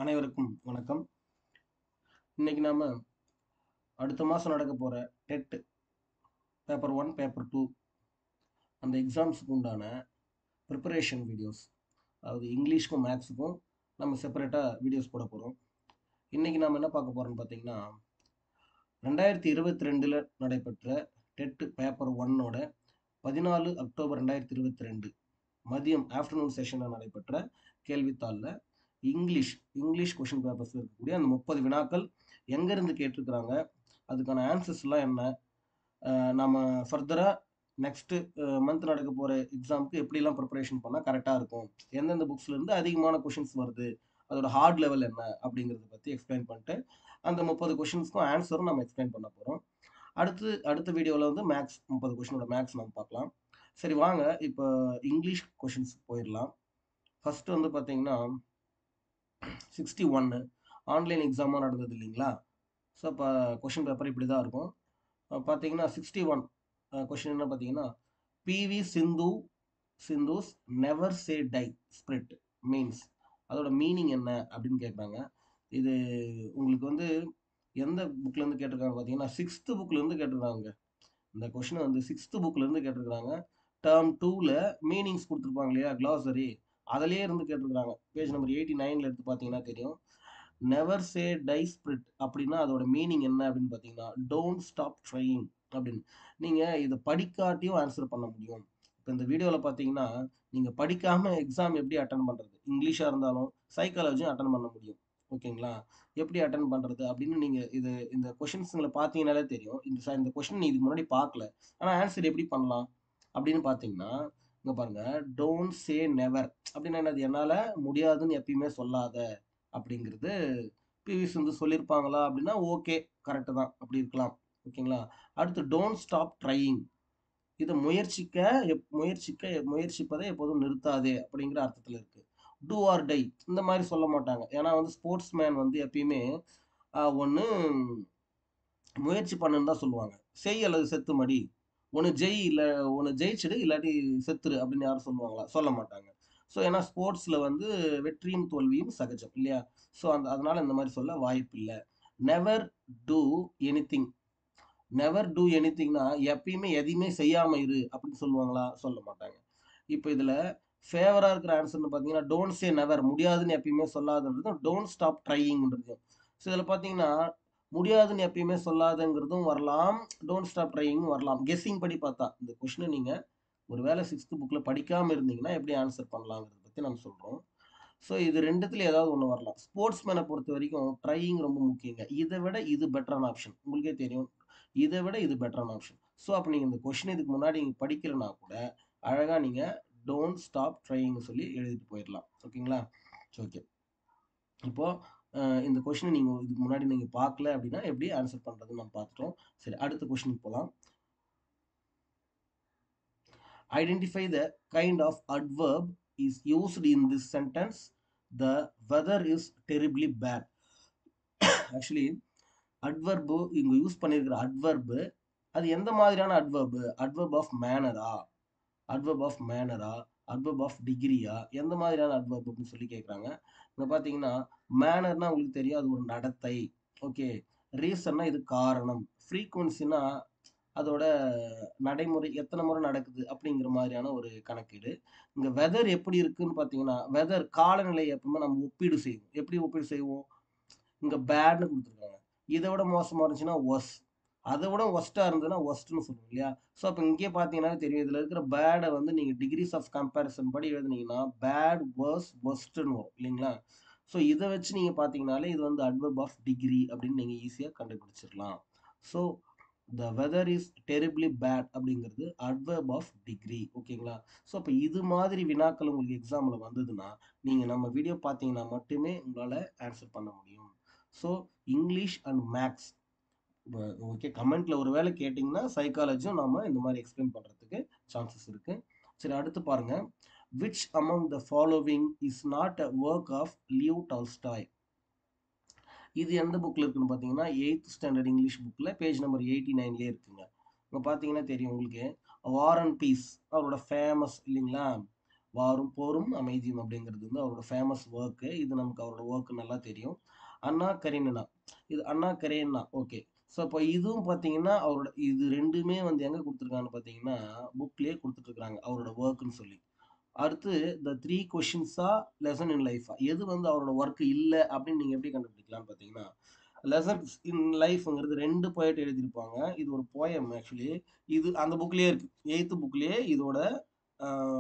அனைவருக்கும் வணக்கம். இன்னைக்கு நாம அடுத்த மாசம் நடக்க போற டெட் பேப்பர் 1, பேப்பர் 2 அந்த எக்ஸாம்ஸ்க்கு உண்டான ப்ரிப்பரேஷன் வீடியோஸ், அதாவது இங்கிலீஷ்க்கும் மேத்ஸுக்கும் நம்ம செப்பரேட்டாக வீடியோஸ் போட போகிறோம். இன்னைக்கு நாம என்ன பார்க்க போறோம்னு பார்த்தீங்கன்னா, 2022 நடைபெற்ற டெட் பேப்பர் 1ஓட 14 அக்டோபர் 2022 மதியம் ஆஃப்டர்நூன் செஷனில் நடைபெற்ற கேள்வித்தாளில் இங்கிலீஷ் கொஷின் பேப்பர்ஸ் இருக்கக்கூடிய அந்த 30 வினாக்கள் எங்கேருந்து கேட்டிருக்கிறாங்க, அதுக்கான ஆன்சர்ஸ்லாம் என்ன, நம்ம ஃபர்தராக நெக்ஸ்ட்டு மந்த் நடக்க போகிற எக்ஸாமுக்கு எப்படிலாம் ப்ரிப்பரேஷன் பண்ணால் கரெக்டாக இருக்கும், எந்தெந்த புக்ஸ்லேருந்து அதிகமான கொஷின்ஸ் வருது, அதோட ஹார்ட் லெவல் என்ன அப்படிங்கிறத பற்றி எக்ஸ்பிளைன் பண்ணிட்டு அந்த 30 கொஷின்ஸ்க்கும் ஆன்சரும் நம்ம எக்ஸ்பிளைன் பண்ண போகிறோம். அடுத்த வீடியோவில் வந்து மேக்ஸ் 30 கொஷினோட மேக்ஸ் நம்ம பார்க்கலாம். சரி வாங்க இப்போ இங்கிலீஷ் கொஷின்ஸ் போயிடலாம். ஃபர்ஸ்ட் வந்து பார்த்தீங்கன்னா 61 ஆன்லைன் எக்ஸாமாக நடந்தது இல்லைங்களா. ஸோ இப்போ கொஷின் பேப்பர் இப்படி தான் இருக்கும். பார்த்தீங்கன்னா 61 கொஷின் என்ன பார்த்தீங்கன்னா, PV Sindhu's never say die spirit means அதோட மீனிங் என்ன அப்படின்னு கேட்குறாங்க. இது உங்களுக்கு வந்து எந்த புக்லேருந்து கேட்டிருக்காங்க பார்த்தீங்கன்னா 6th புக்லேருந்து கேட்டிருக்காங்க. இந்த கொஷினை வந்து 6th புக்லேருந்து கேட்டிருக்காங்க. டேர்ம் 2ல் மீனிங்ஸ் கொடுத்துருப்பாங்க இல்லையா, கிளாசரி, அதிலே இருந்து கேட்டிருக்காங்க. பேஜ் நம்பர் 89ல் எடுத்து பார்த்தீங்கன்னா தெரியும். நெவர் சே டை ஸ்பிரிட் அப்படின்னா அதோட மீனிங் என்ன அப்படின்னு பார்த்தீங்கன்னா, டோன்ட் ஸ்டாப் ட்ரையிங் அப்படின்னு. நீங்கள் இதை படிக்காட்டியும் ஆன்சர் பண்ண முடியும். இப்போ இந்த வீடியோவில் பார்த்தீங்கன்னா, நீங்கள் படிக்காமல் எக்ஸாம் எப்படி அட்டன் பண்ணுறது, இங்கிலீஷாக இருந்தாலும் சைக்காலஜியும் அட்டன் பண்ண முடியும். ஓகேங்களா, எப்படி அட்டன் பண்ணுறது அப்படின்னு நீங்கள் இந்த கொஷின்ஸுங்களை பார்த்தீங்கன்னாலே தெரியும். இந்த கொஷின் நீ இதுக்கு முன்னாடி பார்க்கல, ஆனால் ஆன்சர் எப்படி பண்ணலாம் அப்படின்னு பார்த்தீங்கன்னா, இங்கே பாருங்கள், டோன்ட் சே நெவர் அப்படின்னா என்னது, என்னால் முடியாதுன்னு எப்பயுமே சொல்லாத அப்படிங்கிறது பிவி சிந்து சொல்லியிருப்பாங்களா அப்படின்னா ஓகே, கரெக்டு தான், அப்படி இருக்கலாம். ஓகேங்களா. அடுத்து டோன்ட் ஸ்டாப் ட்ரையிங், இதை முயற்சிப்பதை எப்போதும் நிறுத்தாதே அப்படிங்கிற அர்த்தத்தில் இருக்கு. டூ ஆர் டை இந்த மாதிரி சொல்ல மாட்டாங்க. ஏன்னா வந்து ஸ்போர்ட்ஸ் மேன் வந்து எப்பயுமே ஒன்று முயற்சி பண்ணுன்னு தான் சொல்லுவாங்க. செய் அல்லது செத்து மடி, ஒன்று ஜெயிச்சிடு இல்லாட்டி செத்துரு அப்படின்னு யாரும் சொல்லுவாங்களா, சொல்ல மாட்டாங்க. ஸோ ஏன்னா ஸ்போர்ட்ஸில் வந்து வெற்றியும் தோல்வியும் சகஜம் இல்லையா. ஸோ அதனால இந்த மாதிரி சொல்ல வாய்ப்பு இல்லை. Never do anything, never do எனிதிங்னா எப்பயுமே எதையுமே செய்யாம இரு அப்படின்னு சொல்லுவாங்களா, சொல்ல மாட்டாங்க. இப்போ இதுல ஃபேவரா இருக்கிற ஆன்சர்னு பார்த்தீங்கன்னா, டோன்ட் சே நெவர், முடியாதுன்னு எப்பயுமே சொல்லாதன்றதும், டோன்ட் ஸ்டாப் ட்ரையிங்ன்றதும். ஸோ இதில் பார்த்தீங்கன்னா முடியாதுன்னு எப்பயுமே சொல்லாதங்கிறதும் வரலாம், டோன்ட் ஸ்டாப் ட்ரையிங் வரலாம். கெஸ்ஸிங் படி பார்த்தா இந்த கொஸ்டினை நீங்க ஒருவேளை 6th புக்கில் படிக்காம இருந்தீங்கன்னா எப்படி ஆன்சர் பண்ணலாங்கிறத பற்றி நம்ம சொல்றோம். ஸோ இது ரெண்டுத்துல ஏதாவது ஒன்று வரலாம். ஸ்போர்ட்ஸ் மேனை பொறுத்த வரைக்கும் ட்ரையிங் ரொம்ப முக்கியங்க. இதை விட இது பெட்டரான ஆப்ஷன், உங்களுக்கே தெரியும். இதை விட இது பெட்டரான ஆப்ஷன். ஸோ அப்போ நீங்கள் இந்த கொஷின் இதுக்கு முன்னாடி நீங்கள் படிக்கலைன்னா கூட அழகாக நீங்கள் டோன்ட் ஸ்டாப் ட்ரையிங்னு சொல்லி எழுதிட்டு போயிடலாம். ஓகேங்களா. ஓகே, இப்போ இந்த கொஷினை நீங்கள் இதுக்கு முன்னாடி நீங்கள் பார்க்கல அப்படின்னா எப்படி ஆன்சர் பண்ணுறதுன்னு நம்ம பார்த்துட்டோம். சரி, அடுத்த கொஷினுக்கு போகலாம். Identify the kind of adverb is used in this sentence. The weather is terribly bad. Actually adverb இங்க யூஸ் பண்ணியிருக்கிற அட்வர்பு அது எந்த மாதிரியான அட்வர்பு, அட்வர்ப் ஆஃப் மேனரா, அட்வர்ப் ஆஃப் மேனரா, அட்வர்ப் ஆஃப் டிகிரியா, எந்த மாதிரியான அட்வர்ப் அப்படின்னு சொல்லி கேட்குறாங்க. இங்க பார்த்தீங்கன்னா மேனர்னா உங்களுக்கு தெரியும், அது ஒரு நடத்தை. ஓகே, ரீசன்னா இது காரணம், ஃப்ரீக்வன்சினா அதோட நடைமுறை எத்தனை முறை நடக்குது அப்படிங்கிற மாதிரியான ஒரு கணக்கீடு. இங்க வெதர் எப்படி இருக்குன்னு பார்த்தீங்கன்னா, வெதர் காலநிலை எப்பவுமே நம்ம ஒப்பீடு செய்வோம். எப்படி ஒப்பீடு செய்வோம், இங்க பேட்னு கொடுத்துருக்காங்க, இதை விட மோசமா இருந்துச்சுன்னா ஒஸ், அதை விட ஒஸ்டா இருந்ததுன்னா ஒஸ்ட்னு சொல்லுவோம் இல்லையா. ஸோ அப்போ இங்கே பார்த்தீங்கன்னா தெரியும், இதில் இருக்கிற பேடை வந்து நீங்கள் டிகிரிஸ் ஆஃப் கம்பேரிசன் படி எழுதுனீங்கன்னா பேட் வர்ஸ் ஒஸ்ட்னு வரும் இல்லைங்களா. ஸோ இதை வச்சு நீங்கள் பார்த்தீங்கனாலே இது வந்து அட்வர்ப் ஆஃப் டிகிரி அப்படின்னு நீங்கள் ஈஸியாக கண்டுபிடிச்சிடலாம். So the weather is terribly bad அப்படிங்கிறது அட்வர்ப் ஆஃப் டிகிரி. ஓகேங்களா. ஸோ அப்போ இது மாதிரி வினாக்கள் உங்களுக்கு எக்ஸாமில் வந்ததுன்னா நீங்கள் நம்ம வீடியோ பார்த்தீங்கன்னா மட்டுமே உங்களால் ஆன்சர் பண்ண முடியும். So English and maths okay, கமெண்ட்ல ஒரு வேளை கேட்டிங்கன்னா சைக்காலஜியும் நாம இந்த மாதிரி எக்ஸ்பிளைன் பண்ணுறதுக்கு சான்சஸ் இருக்கு. சரி, அடுத்து பாருங்க. Which among the following is not a work of Leo Tolstoy. இது எந்த புக்கில் இருக்குன்னு பார்த்தீங்கன்னா 8th ஸ்டாண்டர்ட் இங்கிலீஷ் புக்கில் பேஜ் நம்பர் 89லே இருக்குங்க. இங்கே பார்த்தீங்கன்னா தெரியும் உங்களுக்கு, வார் அண்ட் பீஸ் அவரோட ஃபேமஸ் இல்லைங்களா, வாரும் போரும் அமைதியும் அப்படிங்கிறது வந்து அவரோட ஃபேமஸ் ஒர்க்கு. இது நமக்கு அவரோட ஒர்க் நல்லா தெரியும். அண்ணா கரீனா, இது அண்ணா கரீனா. ஓகே. ஸோ அப்போ இதுவும் பார்த்தீங்கன்னா அவரோட இது ரெண்டுமே வந்து எங்க கொடுத்துருக்காங்கன்னு பார்த்தீங்கன்னா புக்லயே கொடுத்துட்டு இருக்காங்க அவரோட ஒர்க்குன்னு சொல்லி. அடுத்து த த்ரீ கொஷின்ஸா லெசன் இன் லைஃபா, எது வந்து அவரோட ஒர்க் இல்லை அப்படின்னு நீங்க எப்படி கண்டுபிடிக்கலாம்னு பார்த்தீங்கன்னா, லெசன்ஸ் இன் லைஃப்ங்கிறது ரெண்டு போயட் எழுதியிருப்பாங்க. இது ஒரு போயம் ஆக்சுவலி. இது அந்த புக்லயே இருக்கு, எயித்து புக்லயே இதோட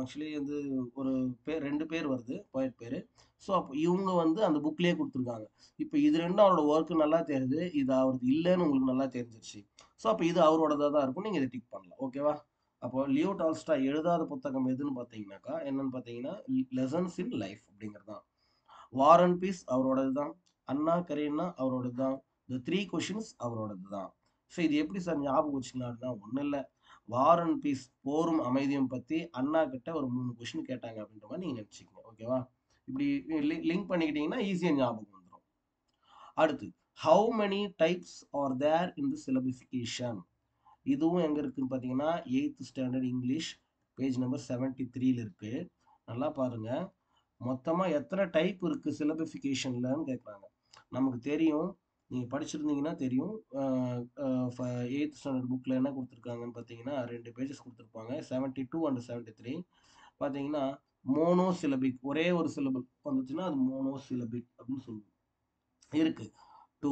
ஆக்சுவலி வந்து ஒரு பேர் ரெண்டு பேர் வருது போயட் பேர். ஸோ அப்போ இவங்க வந்து அந்த புக்லேயே கொடுத்துருக்காங்க. இப்போ இது ரெண்டும் அவரோட ஒர்க்கு நல்லா தெரியுது, இது அவருக்கு இல்லைன்னு உங்களுக்கு நல்லா தெரிஞ்சிருச்சு. ஸோ அப்போ இது அவரோடதாக தான் இருக்கும், நீங்கள் இதை டிக் பண்ணலாம். ஓகேவா? அப்போ லியோ டால்ஸ்டாய் எழுதாத புத்தகம் எதுன்னு பார்த்தீங்கன்னாக்கா என்னன்னு பார்த்தீங்கன்னா லெசன்ஸ் இன் லைஃப் அப்படிங்கிறது தான். வார் அண்ட் பீஸ் அவரோடது தான். அண்ணா கரீனா அவரோடது தான். த த்ரீ கொஷின்ஸ் அவரோடது தான். ஸோ இது எப்படி சார் ஞாபகம் வச்சுக்கலாம்னா ஒன்றும் இல்லை, வார் அண்ட் பீஸ் போரும் அமைதியும் பற்றி அண்ணா கிட்ட ஒரு 3 கொஷின் கேட்டாங்க அப்படின்ற மாதிரி நீங்கள் நினச்சிக்கங்க. ஓகேவா? இப்படி லிங்க் பண்ணிக்கிட்டீங்கன்னா ஈஸியாக ஞாபகம் வந்துடும். அடுத்து, how many types are there in the syllabification, இதுவும் எங்கே இருக்குன்னு பார்த்தீங்கன்னா 8th standard English page number 73ல இருக்கு. நல்லா பாருங்க. மொத்தமாக எத்தனை டைப் இருக்குது சிலபிஃபிகேஷன்லன்னு கேட்குறாங்க. நமக்கு தெரியும், நீங்கள் படிச்சிருந்தீங்கன்னா தெரியும். 8th ஸ்டாண்டர்ட் புக்கில் என்ன கொடுத்துருக்காங்கன்னு பார்த்தீங்கன்னா 2 பேஜஸ் கொடுத்துருப்பாங்க, 72 அண்ட் 73. பார்த்தீங்கன்னா மோனோ சிலபிக், ஒரே ஒரு சிலபிக் வந்துச்சுன்னா அது மோனோ சிலபிக் அப்படின்னு சொல்லுவோம். இருக்கு டு,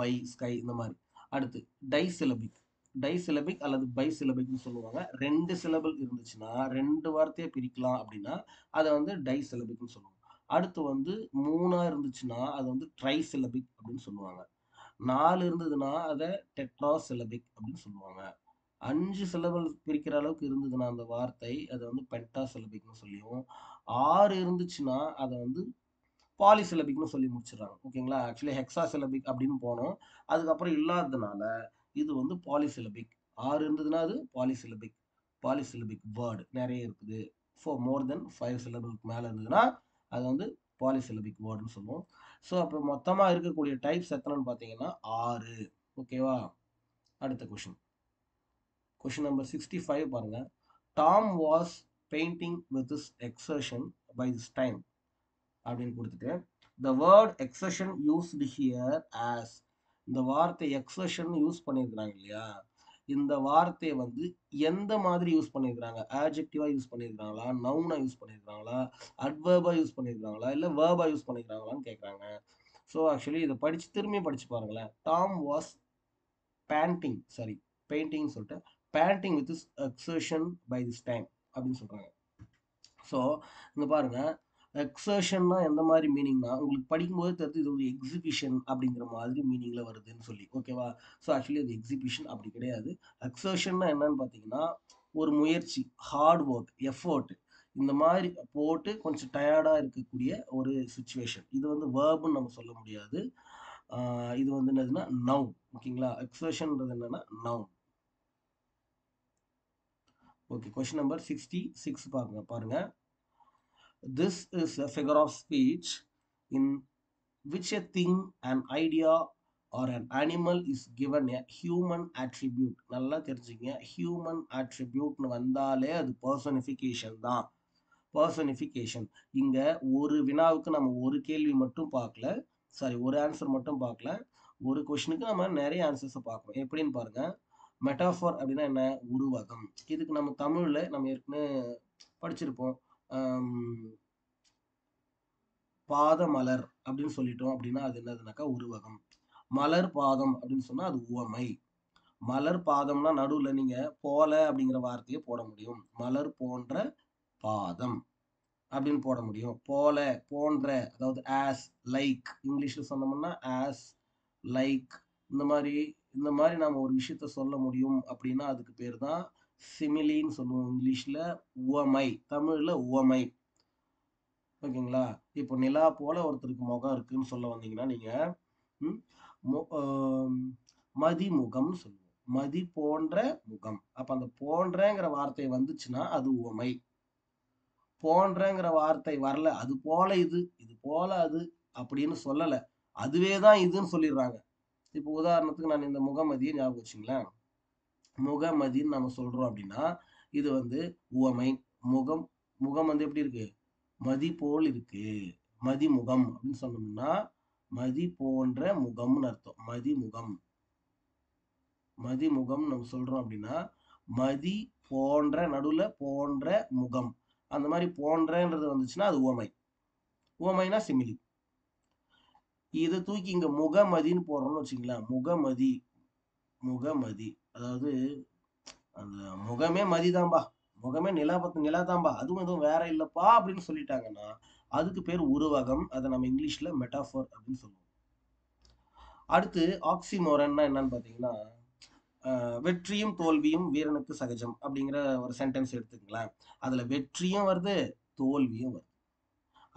பை, ஸ்கை இந்த மாதிரி. அடுத்து டைசிலபிக், டைசிலபிக் அல்லது பைசிலபிக்னு சொல்லுவாங்க. 2 சிலபிள் இருந்துச்சுன்னா 2 வார்த்தையை பிரிக்கலாம் அப்படின்னா அதை வந்து டைசிலபிக்னு சொல்லுவாங்க. அடுத்து வந்து 3 இருந்துச்சுன்னா அது வந்து ட்ரைசிலபிக் அப்படின்னு சொல்லுவாங்க. 4 இருந்ததுன்னா அதை டெட்ராசிலபிக் அப்படின்னு சொல்லுவாங்க. 5 சிலபிள் பிரிக்கிற அளவுக்கு இருந்ததுன்னா அந்த வார்த்தை அதை வந்து பென்டாசிலபிக்னு சொல்லியும், 6 இருந்துச்சுன்னா அதை வந்து பாலிசிலபிக்னு சொல்லி முடிச்சிடறாங்க. ஓகேங்களா? ஆக்சுவலி ஹெக்ஸா சிலபிக் அப்படின்னு போனோம், அதுக்கப்புறம் இல்லாததுனால இது வந்து பாலிசிலபிக். 6 இருந்ததுன்னா அது பாலிசிலபிக். பாலிசிலபிக் வேர்டு நிறைய இருக்குது. மோர் தென் 5 சிலபிளுக்கு மேலே இருந்ததுன்னா அது வந்து பாலிசிலபிக் வேர்டுன்னு சொல்லுவோம். ஸோ அப்போ மொத்தமாக இருக்கக்கூடிய டைப்ஸ் எத்தனைன்னு பார்த்தீங்கன்னா 6. ஓகேவா? அடுத்த கொஷின், கொஷின் நம்பர் 65 பாருங்க. Tom was painting with is exertion by this time அப்படின்னு கொடுத்துட்டு the word exertion used here as, இந்த வார்த்தை எக்ஸர்ஷன் யூஸ் பண்ணியிருக்கிறாங்க இல்லையா, இந்த வார்த்தையை வந்து எந்த மாதிரி யூஸ் பண்ணியிருக்கிறாங்க, ஆட்ஜெக்டிவா யூஸ் பண்ணியிருக்காங்களா, நவுனா யூஸ் பண்ணியிருக்காங்களா, அட்வர்பா யூஸ் பண்ணியிருக்காங்களா, இல்லை வேர்பா யூஸ் பண்ணியிருக்காங்களான்னு கேட்குறாங்க. ஸோ ஆக்சுவலி இதை திரும்பி படிச்சு பாருங்களேன். Tom was panting, sorry painting சொல்லிட்டு panting with is exertion by this time அப்படின்னு சொல்றாங்க. ஸோ இங்கே பாருங்க, எக்ஸர்ஷன்னா எந்த மாதிரி மீனிங்னா உங்களுக்கு படிக்கும்போது தெரிஞ்சு இது ஒரு எக்ஸிபிஷன் அப்படிங்கிற மாதிரி மீனிங்ல வருதுன்னு சொல்லி. ஓகேவா? ஸோ ஆக்சுவலி அது எக்ஸிபிஷன் அப்படி கிடையாது. எக்ஸர்ஷன்னா என்னன்னு பார்த்தீங்கன்னா ஒரு முயற்சி, ஹார்ட் ஒர்க், எஃபோர்ட், இந்த மாதிரி போட்டு கொஞ்சம் டயர்டாக இருக்கக்கூடிய ஒரு சுச்சுவேஷன். இது வந்து வேர்புன்னு நம்ம சொல்ல முடியாது. இது வந்து என்னதுன்னா நவுன். ஓகேங்களா? எக்ஸர்ஷன்ன்றது என்னன்னா நவுன். ஓகே, கொஸ்டின் நம்பர் 66 பாருங்க. This is a figure of speech in which a thing, an idea or an animal is given a human attribute. நல்லா தெரிஞ்சுங்க, human attribute வந்தாலே அது personification தான். personification. இங்க ஒரு வினாவுக்கு நம்ம ஒரு கேள்வி மட்டும் பார்க்கல, சாரி ஒரு ஆன்சர் மட்டும் பார்க்கல, ஒரு கொஸ்டினுக்கு நம்ம நிறைய ஆன்சர்ஸ் பார்க்கணும். எப்படின்னு பாருங்க. மெட்டாஃபர் அப்படின்னா என்ன? உருவகம். இதுக்கு நம்ம தமிழ்ல நம்ம ஏற்கனவே படிச்சிருப்போம். பாதமலர் அப்படின்னு சொல்லிட்டோம் அப்படின்னா அது என்னதுனாக்கா உருவகம். மலர் பாதம் அப்படின்னு சொன்னா அது உவமை. மலர் பாதம்னா நடுவுல நீங்க போல அப்படிங்கிற வார்த்தையை போட முடியும். மலர் போன்ற பாதம் அப்படின்னு போட முடியும். போல, போன்ற, அதாவது ஆஸ், லைக், இங்கிலீஷ்ல சொன்னோம்னா ஆஸ், லைக், இந்த மாதிரி நாம ஒரு விஷயத்த சொல்ல முடியும் அப்படின்னா அதுக்கு பேர் தான் சிமிலின்னு சொல்லுவோம். இங்கிலீஷ்ல உவமை, தமிழ்ல உவமை. ஓகேங்களா? இப்போ நிலா போல ஒருத்தருக்கு முகம் இருக்குன்னு சொல்ல வந்தீங்கன்னா நீங்க மதிமுகம்னு சொல்லுவோம். மதி போன்ற முகம். அப்ப அந்த போன்றங்கிற வார்த்தை வந்துச்சுன்னா அது உவமை. போன்றங்கிற வார்த்தை வரல, அது போல இது, இது போல அது அப்படின்னு சொல்லல, அதுவே தான் இதுன்னு சொல்லிடுறாங்க. இப்போ உதாரணத்துக்கு நான் இந்த முகமதியை ஞாபகம் வச்சுங்களேன். முகமதின்னு நம்ம சொல்றோம் அப்படின்னா இது வந்து உவமை. முகம், முகம் வந்து எப்படி இருக்கு? மதி போல் இருக்கு. மதிமுகம் அப்படின்னு சொன்னோம்னா மதி போன்ற முகம்னு அர்த்தம். மதிமுகம். மதிமுகம் நம்ம சொல்றோம் அப்படின்னா மதி போன்ற, நடுவுல போன்ற முகம். அந்த மாதிரி போன்றன்றது வந்துச்சுன்னா அது உவமை. உவமைனா சிமிலி. இதை தூக்கி இங்க முகமதின்னு போடுறோம்னு வச்சுக்கலாம். முகமதி. முகமதி அதாவது அந்த முகமே மதிதான்பா, முகமே நிலா தான்பா, அதுவும் எதுவும் வேற இல்லப்பா அப்படின்னு சொல்லிட்டாங்கன்னா அதுக்கு பேர் உருவகம். அதை நம்ம இங்கிலீஷ்ல மெட்டாஃபோர் அப்படின்னு சொல்லுவோம். அடுத்து ஆக்சிமோரன்னா என்னன்னு பாத்தீங்கன்னா வெற்றியும் தோல்வியும் வீரனுக்கு சகஜம் அப்படிங்கிற ஒரு சென்டென்ஸ் எடுத்துக்கலாம். அதுல வெற்றியும் வருது, தோல்வியும் வருது.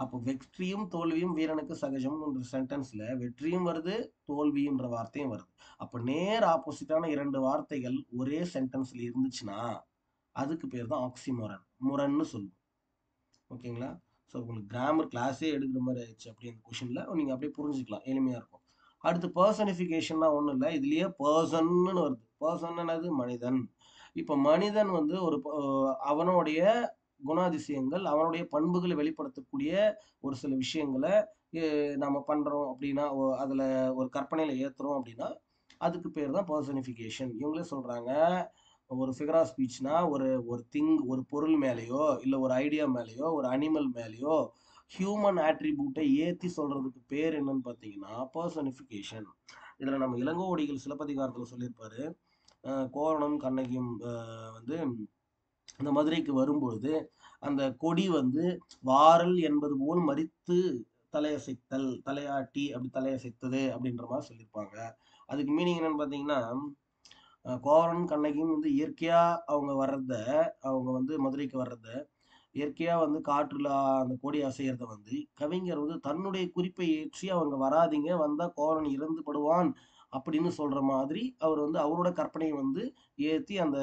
அப்போ வெற்றியும் தோல்வியும் வீரனுக்கு சகஜம்ன்ற சென்டென்ஸ்ல வெற்றியும் வருது, தோல்வின்ற வார்த்தையும் வருது. அப்ப நேர் ஆப்போசிட்டான இரண்டு வார்த்தைகள் ஒரே சென்டென்ஸ்ல இருந்துச்சுன்னா அதுக்கு பேர் தான் ஆக்சிமோரன், முரண்னு சொல்லுவோம். ஓகேங்களா? ஸோ உங்களுக்கு கிராமர் கிளாஸே எடுக்கிற மாதிரி ஆயிடுச்சு. அப்படி அந்த கொஷின்ல நீங்க அப்படியே புரிஞ்சுக்கலாம், எளிமையா இருக்கும். அடுத்து பர்சனிஃபிகேஷன்னா ஒன்றும் இல்லை, இதுலயே பர்சன்னு வருது. பர்சன் என்னது? மனிதன். இப்போ மனிதன் வந்து ஒரு அவனுடைய குணாதிசயங்கள், அவனுடைய பண்புகளை வெளிப்படுத்தக்கூடிய ஒரு சில விஷயங்களை நம்ம பண்றோம் அப்படின்னா, அதுல ஒரு கற்பனையில ஏத்துறோம் அப்படின்னா அதுக்கு பேர் தான் பர்சனிஃபிகேஷன். இவங்களே சொல்றாங்க, ஒரு ஃபிகர் ஆஃப் ஸ்பீச்னா ஒரு ஒரு திங், ஒரு பொருள் மேலேயோ இல்லை ஒரு ஐடியா மேலேயோ ஒரு அனிமல் மேலேயோ ஹியூமன் ஆட்ரிபியூட்டை ஏற்றி சொல்றதுக்கு பேர் என்னன்னு பார்த்தீங்கன்னா பர்சனிஃபிகேஷன். இதில் நம்ம இளங்கோவடிகள் சிலப்பதிகாரத்தில் சொல்லியிருப்பாரு, கோவலனும் கண்ணகியும் வந்து அந்த மதுரைக்கு வரும்பொழுது அந்த கொடி வந்து வாரல் என்பது போல் மறித்து தலையசைத்தல், தலையாட்டி அப்படி தலையசைத்தது அப்படின்ற மாதிரி சொல்லியிருப்பாங்க. அதுக்கு மீனிங் என்னன்னு பார்த்தீங்கன்னா கோவலன் கண்ணகியும் வந்து இயற்கையா அவங்க வர்றத, அவங்க வந்து மதுரைக்கு வர்றத இயற்கையா வந்து காற்றுல அந்த கொடி அசையறத வந்து கவிஞர் வந்து தன்னுடைய குறிப்பை ஏற்றி அவங்க வராதிங்க, வந்தா கோவலன் இறந்து படுவான் அப்படின்னு சொல்ற மாதிரி அவர் வந்து அவரோட கற்பனையை வந்து ஏத்தி அந்த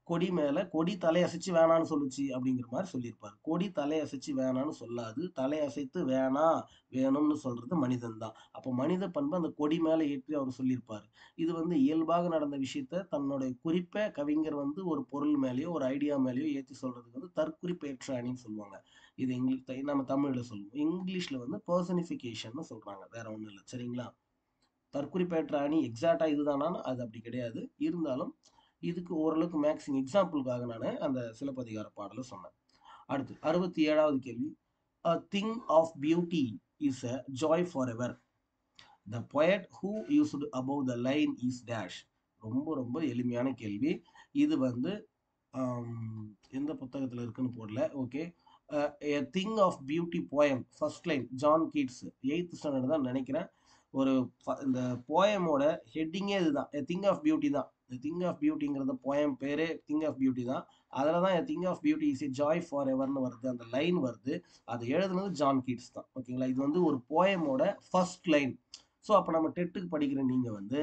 கொடி மேல கொடி தலையசைச்சு வேணான்னு சொல்லுச்சு அப்படிங்கிற மாதிரி சொல்லியிருப்பாரு. கொடி தலையசைச்சு வேணான்னு சொல்லாது, தலையசைத்து வேணா வேணும்னு சொல்றது மனிதன் தான். அப்போ மனித பண்பு அந்த கொடி மேல ஏற்றி அவர் சொல்லியிருப்பாரு. இது வந்து இயல்பாக நடந்த விஷயத்த தன்னுடைய குறிப்பை கவிஞர் வந்து ஒரு பொருள் மேலேயோ ஒரு ஐடியா மேலேயோ ஏற்றி சொல்றதுக்கு வந்து தற்குறிப்பேற்ற அணின்னு சொல்லுவாங்க. இது இங்கிலீஷ், நம்ம தமிழ்ல சொல்லுவோம். இங்கிலீஷ்ல வந்து பர்சனிஃபிகேஷன் சொல்றாங்க, வேற ஒண்ணும் இல்லை. சரிங்களா? தற்குறிப்பேற்ற அணி எக்ஸாக்டா இதுதானா? அது அப்படி கிடையாது. இருந்தாலும் இதுக்கு ஓரளவுக்கு மேக்ஸிமம் எக்ஸாம்பிளுக்காக நான் அந்த சிலப்பதிகார பாடலை சொன்னேன். அடுத்து 67வது கேள்வி. A thing of beauty is a joy forever. The poet who used above the line is dash. ரொம்ப ரொம்ப எளிமையான கேள்வி. இது வந்து எந்த புத்தகத்தில் இருக்குன்னு போடல. Okay. A thing of beauty poem first line John Keats 8th standard தான் நினைக்கிறேன். ஒரு இந்த போயமோட ஹெட்டிங்கே இதுதான், எ திங் ஆஃப் பியூட்டி தான். திங் ஆஃப் பியூட்டிங்கிறத போயம் பேரே திங் ஆஃப் பியூட்டி தான். அதில் தான் thing of beauty is a joy for எவர்னு வருது, அந்த லைன் வருது. அதை எழுதுனது ஜான் கீட்ஸ் தான். ஓகேங்களா? இது வந்து ஒரு போயமோட ஃபர்ஸ்ட் லைன். ஸோ அப்போ நம்ம டெட்டுக்கு படிக்கிற நீங்கள் வந்து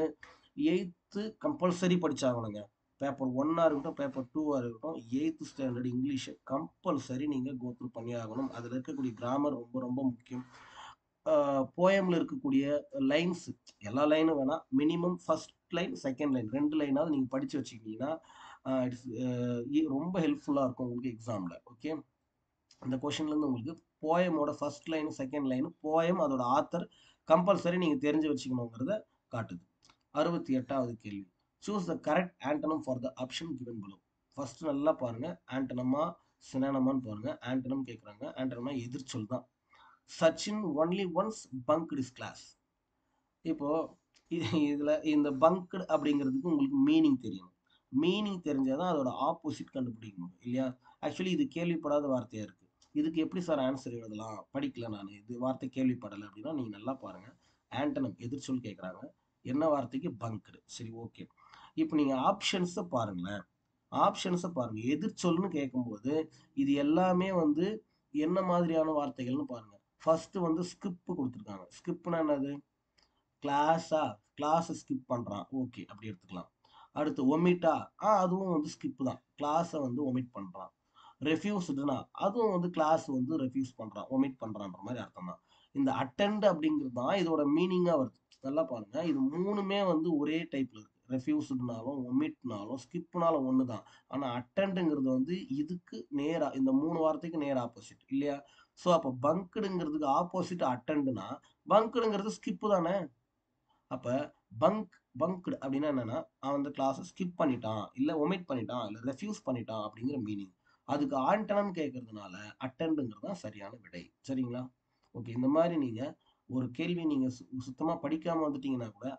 8th கம்பல்சரி படிச்சாகணுங்க. பேப்பர் 1ஆக இருக்கட்டும், பேப்பர் 2ஆக இருக்கட்டும், 8th ஸ்டாண்டர்ட் இங்கிலீஷை கம்பல்சரி நீங்கள் கோத்ரூ பண்ணி ஆகணும். அதில் இருக்கக்கூடிய கிராமர் ரொம்ப ரொம்ப முக்கியம். போயமில் இருக்கக்கூடிய லைன்ஸ், எல்லா லைனும் வேணாம், minimum first line second line 2 லைனாவது நீங்கள் படித்து வச்சுக்கிட்டீங்கன்னா இட்ஸ் ரொம்ப ஹெல்ப்ஃபுல்லாக இருக்கும் உங்களுக்கு எக்ஸாமில். ஓகே. அந்த கொஷின்லேருந்து உங்களுக்கு போயமோட first line second line poem அதோட ஆத்தர் கம்பல்சரி நீங்கள் தெரிஞ்சு வச்சுக்கணுங்கிறத காட்டுது. 68வது கேள்வி. Choose the correct antonym for the option given below. First நல்லா பாருங்க, ஆண்டனமா சினானமான்னு பாருங்க. ஆண்டனம் கேட்குறாங்க. ஆண்டனமா எதிர்ச்சொல் தான். Sachin only once bunked his class. இப்போ இதுல இந்த பங்க்டு அப்படிங்கிறதுக்கு உங்களுக்கு மீனிங் தெரியணும். மீனிங் தெரிஞ்சாதான் அதோட ஆப்போசிட் கண்டுபிடிக்கணும் இல்லையா? ஆக்சுவலி இது கேள்விப்படாத வார்த்தையா இருக்கு. இதுக்கு எப்படி சார் ஆன்சர் எழுதலாம்? படிக்கல நான், இது வார்த்தை கேள்விப்படலை அப்படின்னா நீங்க நல்லா பாருங்க. ஆண்டனம் எதிர்ச்சொல் கேட்குறாங்க. என்ன வார்த்தைக்கு? பங்க்டு. சரி, ஓகே. இப்போ நீங்க ஆப்ஷன்ஸை பாருங்களேன். ஆப்ஷன்ஸை பாருங்க. எதிர்ச்சொல்னு கேட்கும்போது இது எல்லாமே வந்து என்ன மாதிரியான வார்த்தைகள்னு பாருங்க. ஃபர்ஸ்ட் வந்து ஸ்கிப் கொடுத்துருக்காங்க. ஸ்கிப்னா என்னது? கிளாஸா, கிளாஸை ஸ்கிப் பண்றான், ஓகே அப்படி எடுத்துக்கலாம். அடுத்து ஒமிட்டா, அதுவும் வந்து ஸ்கிப் தான், கிளாஸை வந்து ஒமிட் பண்றான். ரெஃப்யூஸ்டுனா அதுவும் வந்து கிளாஸ் வந்து ரெஃப்யூஸ் பண்றான், ஒமிட் பண்றான்ற மாதிரி அர்த்தம் தான். இந்த அட்டெண்ட் அப்படிங்கிறது தான் இதோட மீனிங்கா வருது. நல்லா பாருங்க, இது மூணுமே வந்து ஒரே டைப்ல இருக்கு. ரெஃப்யூஸ்டுனாலும் ஒமிட்னாலும் ஸ்கிப்னாலும் ஒன்று தான். ஆனால் அட்டெண்டுங்கிறது வந்து இதுக்கு நேராக இந்த 3 வார்த்தைக்கு நேர் ஆப்போசிட் இல்லையா? ஸோ அப்போ பங்க்டுங்கிறதுக்கு ஆப்போசிட் அட்டெண்டுனா பங்க்டுங்கிறது ஸ்கிப்பு தானே. அப்போ பங்க்டு அப்படின்னா என்னன்னா அவன் அந்த கிளாஸை ஸ்கிப் பண்ணிட்டான், இல்லை ஒமிட் பண்ணிட்டான், இல்லை ரெஃப்யூஸ் பண்ணிட்டான் அப்படிங்கிற மீனிங். அதுக்கு ஆண்டனம் கேட்கறதுனால அட்டெண்டுங்கிறது தான் சரியான விடை. சரிங்களா? ஓகே, இந்த மாதிரி நீங்கள் ஒரு கேள்வி நீங்கள் சுத்தமாக படிக்காமல் வந்துட்டீங்கன்னா கூட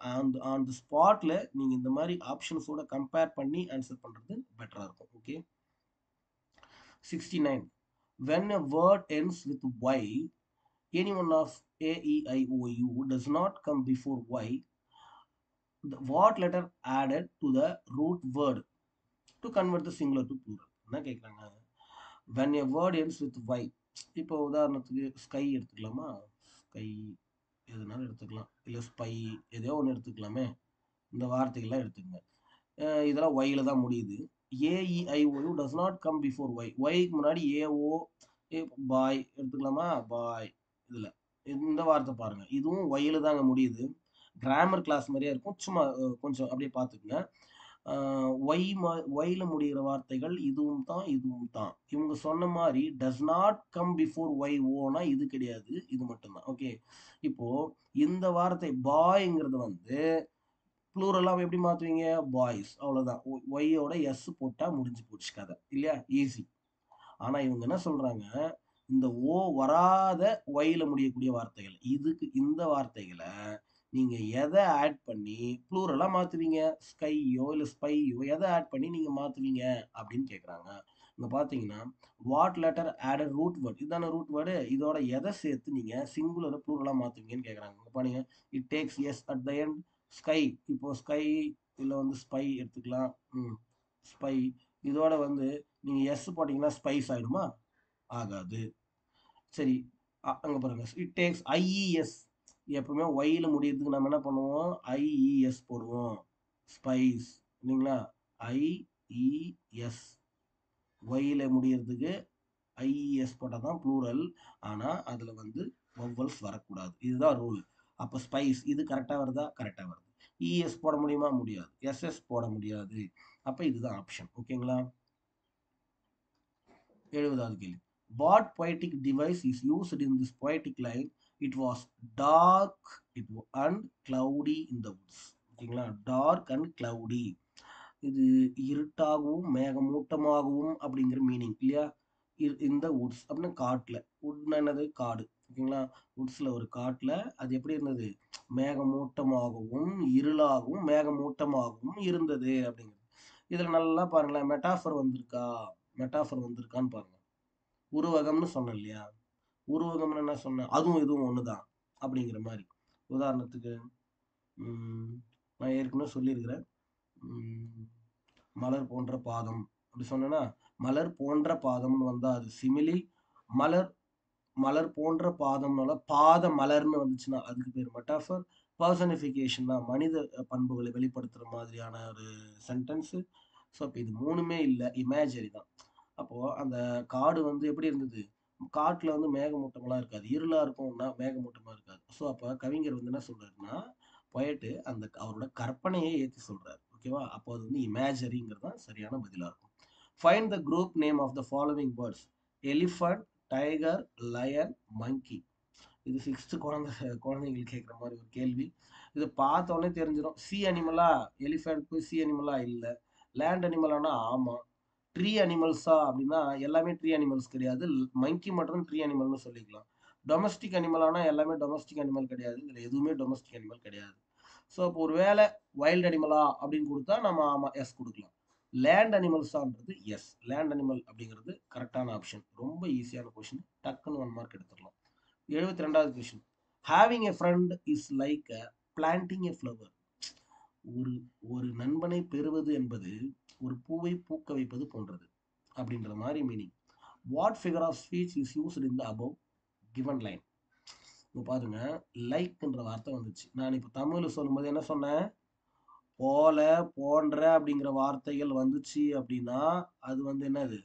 ஆன் தி ஸ்பாட்டில் நீங்கள் இந்த மாதிரி ஆப்ஷன்ஸோட கம்பேர் பண்ணி ஆன்சர் பண்ணுறது பெட்டராக இருக்கும். Okay. 69. When a word ends with Y, any one of A, E, I, O, U does not come before Y, what letter added to the root word to convert the singular to plural? என்ன கேட்குறாங்க? when a word ends with Y, இப்போ உதாரணத்துக்கு sky எடுத்துக்கலாமா? Sky எதுனாலும் எடுத்துக்கலாம், இல்லை spy எதையோ ஒன்று எடுத்துக்கலாமே. இந்த வார்த்தைகள்லாம் எடுத்துக்கங்க. இதெல்லாம் ஒய்ல தான் முடியுது. A E I O U does not come before Y. ஒய்க்கு முன்னாடி ஏஓ பாய் எடுத்துக்கலாமா? பாய். இதில் இந்த வார்த்தை பாருங்க, இதுவும் ஒய்ல தாங்க முடியுது. கிராமர் கிளாஸ் மாதிரியே இருக்கும், சும்மா கொஞ்சம் அப்படியே பார்த்துக்குங்க. ஒய்ல முடிகிற வார்த்தைகள் இதுவும் தான் இதுவும் தான். இவங்க சொன்ன மாதிரி does not come before Y ஓனா இது கிடையாது, இது மட்டும்தான். ஓகே, இப்போ இந்த வார்த்தை பாய்ங்கிறது வந்து ப்ளூரலாக எப்படி மாற்றுவீங்க? பாய்ஸ், அவ்வளோதான். ஒய்யோட எஸ் போட்டால் முடிஞ்சு போச்சு கதை இல்லையா? ஈஸி. ஆனால் இவங்க என்ன சொல்கிறாங்க, இந்த ஓ வராத ஒய்ல முடியக்கூடிய வார்த்தைகள், இதுக்கு இந்த வார்த்தைகளை நீங்கள் எதை ஆட் பண்ணி ப்ளூரலாக மாற்றுவீங்க? ஸ்கையோ இல்லை ஸ்பையோ எதை ஆட் பண்ணி நீங்கள் மாற்றுவீங்க அப்படின்னு கேட்குறாங்க. இங்கே பார்த்தீங்கன்னா what letter added root word, இதுதானே ரூட் வேர்டு, இதோட எதை சேர்த்து நீங்கள் சிங்குலரை ப்ளூரலாக மாற்றுவீங்கன்னு கேட்குறாங்க. இங்கே பாருங்க, it takes S at the end. Sky, இப்போ ஸ்கை இல்லை வந்து ஸ்பை எடுத்துக்கலாம். ஸ்பை இதோட வந்து நீங்கள் எஸ் போட்டிங்கன்னா ஸ்பைஸ் ஆகிடுமா? ஆகாது. சரி, அங்கே பாருங்க, இட் டேக்ஸ் ஐஇஎஸ். எப்பவுமே ஒய்ல முடியறதுக்கு நம்ம என்ன பண்ணுவோம்? ஐஇஎஸ் போடுவோம். ஸ்பைஸ் இல்லைங்களா? ஐஇஎஸ். ஒய்ல முடியறதுக்கு ஐஇஎஸ் போட்டால் தான் ப்ளூரல். ஆனால் அதில் வந்து வவ்வல்ஸ் வரக்கூடாது, இதுதான் ரூல். அப்போ ஸ்பைஸ் இது கரெக்டாக வருதா? கரெக்டாக வருது. இஎஸ் போட முடியுமா? முடியாது. எஸ்எஸ் போட முடியாது. அப்போ இதுதான் ஆப்ஷன். ஓகேங்களா? 70வது கேள்வி. What poetic device is used in this poetic line? It was dark and cloudy in the woods. ஓகேங்களா? டார்க் அண்ட் கிளவுடி, இது இருட்டாகவும் மேகமூட்டமாகவும் அப்படிங்கிற மீனிங் இல்லையா? இந்த வுட்ஸ் அப்படின்னா காட்டில், வுட்னா என்னது? காடு. ஓகேங்களா? வுட்ஸில் ஒரு காட்டில் அது எப்படி இருந்தது? மேகமூட்டமாகவும் இருளாகவும் மேகமூட்டமாகவும் இருந்தது அப்படிங்கிறது. இதில் நல்லா பாருங்களேன், மெட்டாஃபர் வந்திருக்கான்னு பாருங்க. உருவகம்னு சொன்னேன் இல்லையா? உருவகம்னு என்ன சொன்னேன்? அதுவும் இதுவும் ஒன்று தான் அப்படிங்கிற மாதிரி. உதாரணத்துக்கு நான் ஏற்கனவே சொல்லியிருக்கிறேன், மலர் போன்ற பாதம் அப்படி சொன்னேன்னா, மலர் போன்ற பாதம்னு வந்தால் அது சிமிலி. மலர் போன்ற பாதம்னால பாத மலர்னு வந்துச்சுன்னா அதுக்கு பேர் மெட்டாஃபர். பர்சனிஃபிகேஷன் தான், மனித பண்புகளை வெளிப்படுத்துகிற மாதிரியான ஒரு சென்டென்ஸு. ஸோ அப்போ இது மூணுமே இல்லை, இமேஜரி தான். அப்போது அந்த காடு வந்து எப்படி இருந்தது? காட்டில் வந்து மேகமூட்டமெல்லாம் இருக்காது, இருளாக இருக்கும்னா மேகமூட்டமாக இருக்காது. ஸோ அப்போ கவிஞர் வந்து என்ன சொல்கிறாருன்னா, பொயட்டு அந்த அவரோட கற்பனையை ஏற்றி சொல்கிறார். ஓகேவா? அப்போ அது வந்து இமேஜரிங்கிறது தான் சரியான பதிலாக இருக்கும். Find the group name of the following birds. Elephant, tiger, lion, monkey. இது 6th குழந்தைங்களுக்கு கேட்குற மாதிரி ஒரு கேள்வி. இது பார்த்தோன்னே தெரிஞ்சிடும். சி அனிமலா? எலிஃபண்ட் போய் சி அனிமலா? இல்லை. லேண்ட் அனிமலானா? ஆமாம். ட்ரீ அனிமல்ஸா அப்படின்னா எல்லாமே ட்ரீ அனிமல்ஸ் கிடையாது, மங்கி மட்டும் ட்ரீ அனிமல்னு சொல்லிக்கலாம். டொமஸ்டிக் அனிமலானா எல்லாமே டொமஸ்டிக் அனிமல் கிடையாது, இதில் எதுவுமே டொமஸ்டிக் அனிமல் கிடையாது. ஸோ இப்போ ஒரு வேளை வைல்ட் அனிமலா அப்படின்னு கொடுத்தா நம்ம ஆமாம் எஸ் கொடுக்கலாம். லேண்ட் அனிமல்ஸான்றது எஸ், லேண்ட் அனிமல் அப்படிங்கிறது கரெக்டான ஆப்ஷன். ரொம்ப ஈஸியான கொஷின், டக்குன்னு 1 மார்க் எடுத்துடலாம். 72வது question. Having a friend is like planting a flower. ஒரு நண்பனை பெறுவது என்பது ஒரு பூவை பூக்க வைப்பது போன்றது அப்படின்ற மாதிரி meaning. What figure of speech is used in the above given line? இப்போ பாருங்க, லைக்ன்ற வார்த்தை வந்துச்சு. நான் இப்போ தமிழில் சொல்லும்போது என்ன சொன்னேன்? போல, போன்ற அப்படிங்கிற வார்த்தைகள் வந்துச்சு அப்படின்னா அது வந்து என்னது?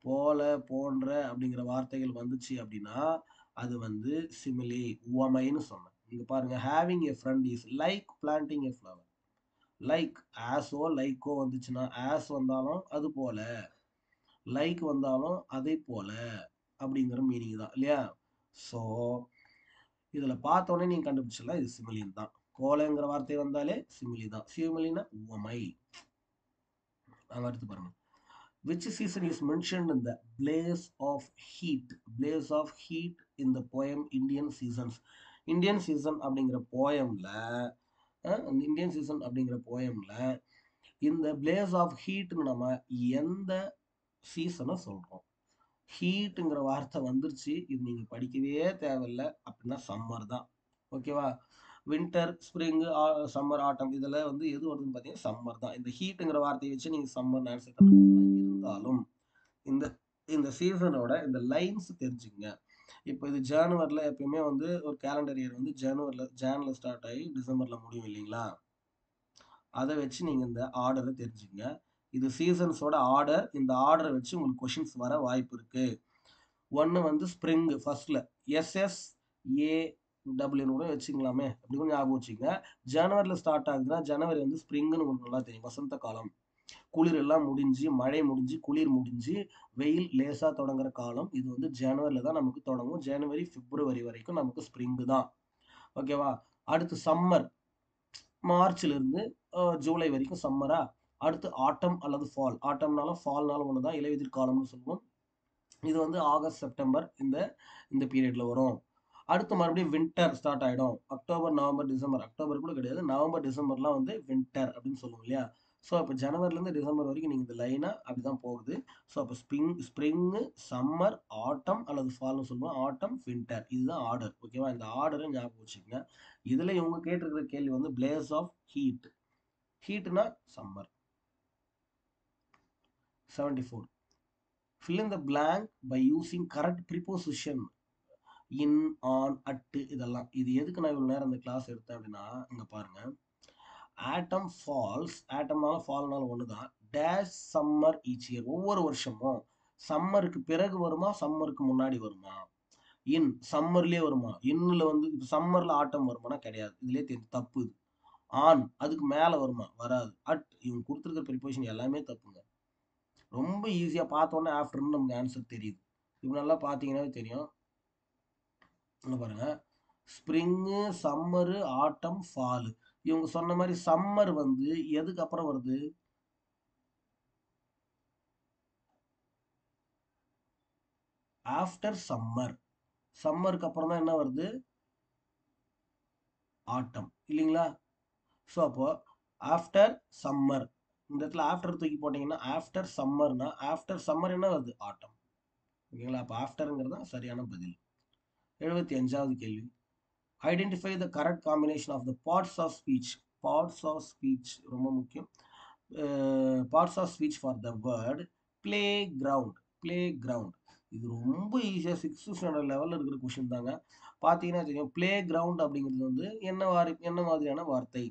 போல, போன்ற அப்படிங்கிற வார்த்தைகள் வந்துச்சு அப்படின்னா அது வந்து சிமிலி, உவமைன்னு சொன்னேன். இங்க பாருங்க, having a friend is like planting a flower. Like ஆஸோ லைக்கோ வந்துச்சுன்னா, ஆஸ் வந்தாலும் அது போல, லைக் வந்தாலும் அதே போல அப்படிங்கிற மீனிங் தான் இல்லையா? ஸோ இதுல பார்த்தோன்னே நீங்க கண்டுபிடிச்சிடலாம் இது சிமிலின் தான். கோலங்கிற வார்த்தை வந்தாலே சிமிலி தான். சிமிலினா உவமை. நாங்க அடுத்து பாருங்க. Which season is mentioned in the blaze of heat? Blaze of heat in the poem Indian Seasons. Indian season அப்படிங்கிற போயம்ல இந்தியன் சீசன் அப்படிங்கிற போயம்ல இந்த பிளேஸ் ஆஃப் ஹீட்னு நம்ம எந்த சீசனை சொல்றோம்? ஹீட்டுங்கிற வார்த்தை வந்துருச்சு, இது நீங்க படிக்கவே தேவையில்லை அப்படின்னா சம்மர் தான். ஓகேவா? வின்டர், ஸ்ப்ரிங், சம்மர், ஆட்டம் இதுல வந்து எது வருதுன்னு பார்த்தீங்கன்னா சம்மர் தான். இந்த ஹீட்டுங்கிற வார்த்தையை வச்சு நீங்க சம்மர் ஆன்சர் கண்டுபிடிச்சலாம். இருந்தாலும் இந்த இந்த சீசனோட இந்த லைன்ஸ் தெரிஞ்சுங்க. இப்போ இது ஜனவரில எப்பயுமே வந்து ஒரு கேலண்டர் இயர் வந்து ஜான்ல ஸ்டார்ட் ஆகி டிசம்பர்ல முடியும் இல்லைங்களா? அதை வச்சு நீங்க இந்த ஆர்டரை தெரிஞ்சுங்க. இது சீசன்ஸோட ஆர்டர். இந்த ஆர்டரை வச்சு உங்களுக்கு கொஷின்ஸ் வர வாய்ப்பு இருக்கு. ஒன்று வந்து ஸ்ப்ரிங் ஃபர்ஸ்ட்ல SSAW கூட வச்சுக்கலாமே, அப்படி கூட ஞாபகம் வச்சுங்க. ஜனவரியில் ஸ்டார்ட் ஆகுதுன்னா ஜனவரி வந்து ஸ்ப்ரிங்னு உங்களுக்கு நல்லா தெரியும், வசந்த காலம். குளிர் எல்லாம் முடிஞ்சு, மழை முடிஞ்சு, குளிர் முடிஞ்சு, வெயில் லேசா தொடங்குற காலம். இது வந்து ஜனவரியில் தான் நமக்கு தொடங்கும். ஜனவரி பிப்ரவரி வரைக்கும் நமக்கு ஸ்ப்ரிங் தான். ஓகேவா? அடுத்து சம்மர், மார்ச்ல இருந்து ஜூலை வரைக்கும் சம்மரா. அடுத்து ஆட்டம் அல்லது ஃபால். ஆட்டம்னாலும் ஃபால்னாலும் ஒன்று தான், இலையுதிர் காலம்னு சொல்லுவோம். இது வந்து ஆகஸ்ட் செப்டம்பர் இந்த இந்த பீரியட்ல வரும். அடுத்து மறுபடியும் வின்டர் ஸ்டார்ட் ஆகிடும். அக்டோபர் நவம்பர் டிசம்பர், அக்டோபர் கூட கிடையாது, நவம்பர் டிசம்பர்லாம் வந்து வின்டர் அப்படின்னு சொல்லுவோம் இல்லையா? ஸோ அப்போ ஜனவரிலேருந்து டிசம்பர் வரைக்கும் நீங்கள் இந்த லைனாக அப்படி தான் போகுது. ஸோ அப்போ ஸ்ப்ரிங்கு, சம்மர், ஆட்டம் அல்லது ஃபால்னு சொல்லுவோம். ஆட்டம், வின்டர், இதுதான் ஆர்டர். ஓகேவா? இந்த ஆர்டரை ஞாபகம் வச்சுக்கோங்க. இதில் இவங்க கேட்டிருக்கிற கேள்வி வந்து பிளேஸ் ஆஃப் ஹீட். ஹீட்னா summer. 74. Fill in the blank by using correct preposition. In, on, at இதெல்லாம். இது எதுக்கு நான் இவ்வளோ நேரம் இந்த கிளாஸ் எடுத்தேன் அப்படின்னா, இங்கே பாருங்க. ஆட்டம் ஃபால்ஸ், ஆட்டம்னாலும் ஃபால்னாலும் ஒன்று தான். டேஷ் சம்மர் ஈச் இயர், ஒவ்வொரு வருஷமும் சம்மருக்கு பிறகு வருமா சம்மருக்கு முன்னாடி வருமா? இன் சம்மர்லேயே வருமா? இன்னில் வந்து இப்போ சம்மரில் ஆட்டம் வருமானா கிடையாது, இதுலேயே தெரியும் தப்பு இது. ஆன் அதுக்கு மேலே வருமா? வராது. அட் இவங்க கொடுத்துருக்கிற ப்ரிப்போசிஷன் எல்லாமே தப்புங்க. ரொம்ப ஈஸியாக பார்த்தோன்னே ஆஃப்டர்னு நமக்கு ஆன்சர் தெரியுது. இப்போ நல்லா பார்த்தீங்கன்னாவே தெரியும். பாருங்க, ஸ்ப்ரிங்கு, சம்மரு, ஆட்டம், ஃபாலு. இவங்க சொன்ன மாதிரி சம்மர் வந்து எதுக்கு அப்புறம் வருது? After summer. சம்மருக்கு அப்புறம் தான் என்ன வருது? ஆட்டம் இல்லைங்களா? ஸோ அப்போ ஆஃப்டர் சம்மர், இந்த இடத்துல ஆஃப்டர் தூக்கி போட்டீங்கன்னா ஆஃப்டர் சம்மர்னா ஆஃப்டர் சம்மர் என்ன வருது? ஆட்டம். ஓகேங்களா? அப்போ ஆஃப்டருங்கிறது தான் சரியான பதில். 75வது கேள்வி. Identify the correct combination of the parts of speech. Parts of speech ரொம்ப முக்கியம். Parts of speech for the word playground. Playground இது ரொம்ப ஈஸியாக 6th ஸ்டாண்டர்ட் லெவலில் இருக்கிற கொஷின் தாங்க. பார்த்தீங்கன்னா தெரியும், பிளே கிரவுண்ட் அப்படிங்கிறது வந்து என்ன மாதிரியான வார்த்தை?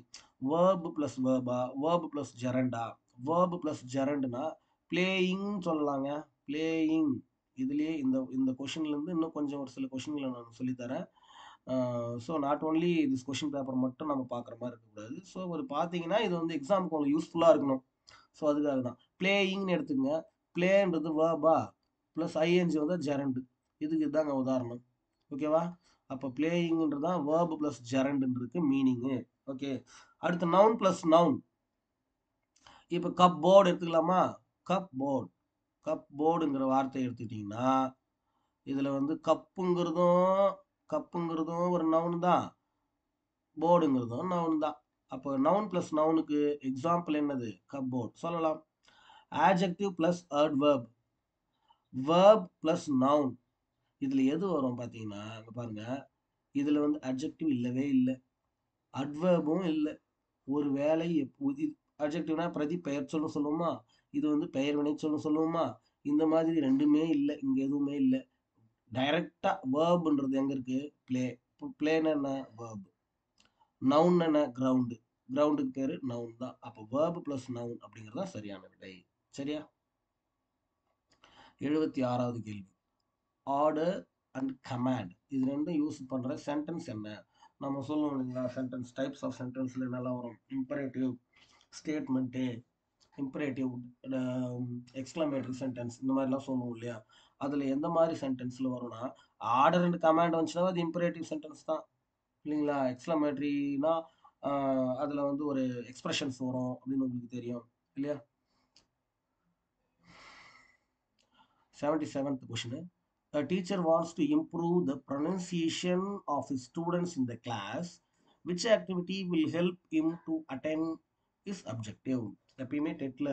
வேர்பு ப்ளஸ் வேர்பா, வேர்பு ப்ளஸ் ஜெரண்டா? வேர்பு ப்ளஸ் ஜெரண்டுனா பிளேயிங் சொல்லலாங்க. பிளேயிங். இதுலேயே இந்த இந்த கொஷின்லேருந்து இன்னும் கொஞ்சம் ஒரு சில கொஷின்களை நான் சொல்லித்தரேன். So not only this question paper மட்டும் நம்ம பார்க்குற மாதிரி இருக்கக்கூடாது. ஸோ ஒரு பார்த்தீங்கன்னா இது வந்து எக்ஸாமுக்கு உங்களுக்கு யூஸ்ஃபுல்லாக இருக்கணும். ஸோ அதுக்காக தான் பிளேயிங்னு எடுத்துக்கங்க. பிளேன்றது வேர்பா ப்ளஸ் ஐஎன்ஜி வந்து ஜெரண்டு. இதுக்கு இதாங்க உதாரணம். ஓகேவா? அப்போ பிளேயிங்ன்றது தான் வேர்பு ப்ளஸ் ஜெரண்டுன்றதுக்கு மீனிங்கு. ஓகே, அடுத்து நவுன் ப்ளஸ் நவுன். இப்போ கப் போர்டு எடுத்துக்கலாமா? Cup board. கப் போர்டுங்கிற வார்த்தை எடுத்துக்கிட்டிங்கன்னா இதில் வந்து கப்புங்கிறதும் ஒரு நவுன் தான், போர்டுங்கிறதும் நவுன் தான். அப்போ நவுன் ப்ளஸ் நவுனுக்கு எக்ஸாம்பிள் என்னது? கப்போர்ட் சொல்லலாம். Adjective plus adverb, verb plus noun. இதில் எது வரும் பார்த்தீங்கன்னா அங்கே பாருங்க, இதில் வந்து அட்ஜெக்டிவ் இல்லவே இல்லை, அட்வர்பும் இல்லை. ஒரு வேலை அட்ஜெக்டிவ்னா பிரதி பெயர் சொல்லும் சொல்லுவோமா, இது வந்து பெயர் வினை சொல்லும் சொல்லுவோமா, இந்த மாதிரி ரெண்டுமே இல்லை, இங்கே எதுவுமே இல்லை. டைரக்டா வேர்ப்ன்றது எங்க இருக்கு? பிளே. பிளேன்னு என்ன? வேர்ப். நவுன் என்ன? கிரவுண்டு. கிரவுண்டுக்கு பேரு நவுன் தான். அப்போ வேர்ப் பிளஸ் நவுன் அப்படிங்கிறது தான் சரியான விடை. சரியா? 76வது கேள்வி. ஆர்டர் அண்ட் கமாண்ட், இது ரெண்டும் யூஸ் பண்ற சென்டென்ஸ் என்ன? நம்ம சொல்லுவோம் இல்லைங்களா, சென்டென்ஸ் டைப்ஸ் ஆஃப் சென்டென்ஸ்ல என்னெல்லாம் வரும்? Imperative, statement, imperative, exclamatory sentence இந்த மாதிரிலாம் சொல்லுவோம் இல்லையா? அதில் எந்த மாதிரி சென்டென்ஸில் வரும்னா, ஆர்டர் அண்ட் கமாண்ட் வந்துச்சுன்னா அது இம்பரேட்டிவ் சென்டென்ஸ் தான் இல்லைங்களா? எக்ஸ்க்ளமேட்டரினா அதில் வந்து ஒரு எக்ஸ்பிரஷன்ஸ் வரும் அப்படின்னு உங்களுக்கு தெரியும் இல்லையா? 77th question. A teacher wants to improve the pronunciation of his students in the class. Which activity will help him to attain his objective? எப்பயுமே டெட்டில்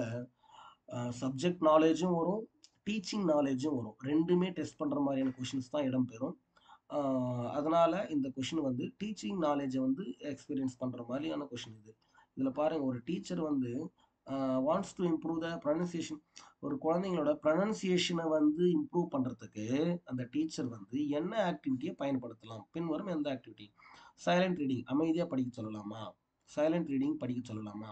சப்ஜெக்ட் நாலேஜும் வரும், டீச்சிங் நாலேஜும் வரும். ரெண்டுமே டெஸ்ட் பண்ணுற மாதிரியான கொஷின்ஸ் தான் இடம்பெறும். அதனால் இந்த கொஷின் வந்து டீச்சிங் நாலேஜை வந்து எக்ஸ்பீரியன்ஸ் பண்ணுற மாதிரியான கொஷின் இது. இதில் பாருங்கள், ஒரு டீச்சர் வந்து wants to improve the pronunciation. ஒரு குழந்தைங்களோட ப்ரொனன்சியேஷனை வந்து இம்ப்ரூவ் பண்ணுறதுக்கு அந்த டீச்சர் வந்து என்ன ஆக்டிவிட்டியை பயன்படுத்தலாம்? பின்வரும் எந்த ஆக்டிவிட்டி? சைலண்ட் ரீடிங், அமைதியாக படிக்க சொல்லலாமா? சைலண்ட் ரீடிங் படிக்க சொல்லலாமா?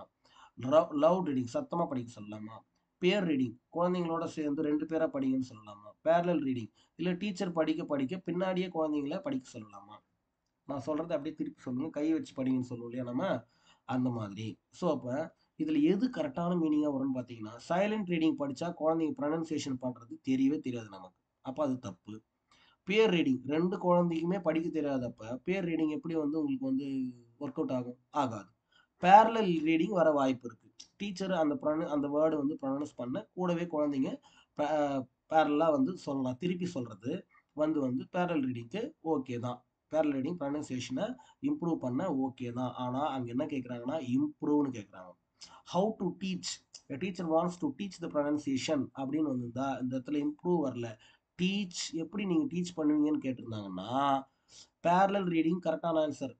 லவுட் ரீடிங், சத்தமாக படிக்க சொல்லலாமா? பேர் ரீடிங், குழந்தைங்களோட சேர்ந்து 2 பேராக படிங்கன்னு சொல்லலாமா? பேரலல் ரீடிங், இல்லை டீச்சர் படிக்க படிக்க பின்னாடியே குழந்தைங்கள படிக்க சொல்லலாமா? நான் சொல்கிறத அப்படியே திருப்பி சொல்லுங்கள், கை வச்சு படிங்கன்னு சொல்லுவோம் இல்லையா நம்ம, அந்த மாதிரி. ஸோ அப்போ இதில் எது கரெக்டான மீனிங்காக வரும்னு பார்த்தீங்கன்னா, சைலண்ட் ரீடிங் படித்தா குழந்தைங்க ப்ரொனன்சியேஷன் பண்ணுறது தெரியவே தெரியாது நமக்கு, அப்போ அது தப்பு. பேர் ரீடிங், 2 குழந்தைக்குமே படிக்க தெரியாதப்ப பேர் ரீடிங் எப்படி வந்து உங்களுக்கு வந்து ஒர்க் அவுட் ஆகும்? ஆகாது. பேரலல் ரீடிங் வர வாய்ப்பு இருக்குது. டீச்சர் அந்த வேர்டு வந்து ப்ரொனவுன்ஸ் பண்ண கூடவே குழந்தைங்க பேரலாக வந்து சொல்லலாம். திருப்பி சொல்கிறது வந்து பேரலல் ரீடிங்க்கு ஓகே தான். பேரலல் ரீடிங் ப்ரொனன்சியேஷனை இம்ப்ரூவ் பண்ண ஓகே தான். ஆனால் அங்கே என்ன கேட்குறாங்கன்னா இம்ப்ரூவ்னு கேட்குறாங்க. How to teach, teacher wants to teach the pronunciation அப்படின்னு வந்திருந்தா இந்த இடத்துல இம்ப்ரூவ் வரல. டீச், எப்படி நீங்கள் டீச் பண்ணுவீங்கன்னு கேட்டிருந்தாங்கன்னா பேரலல் ரீடிங் கரெக்டான ஆன்சர்.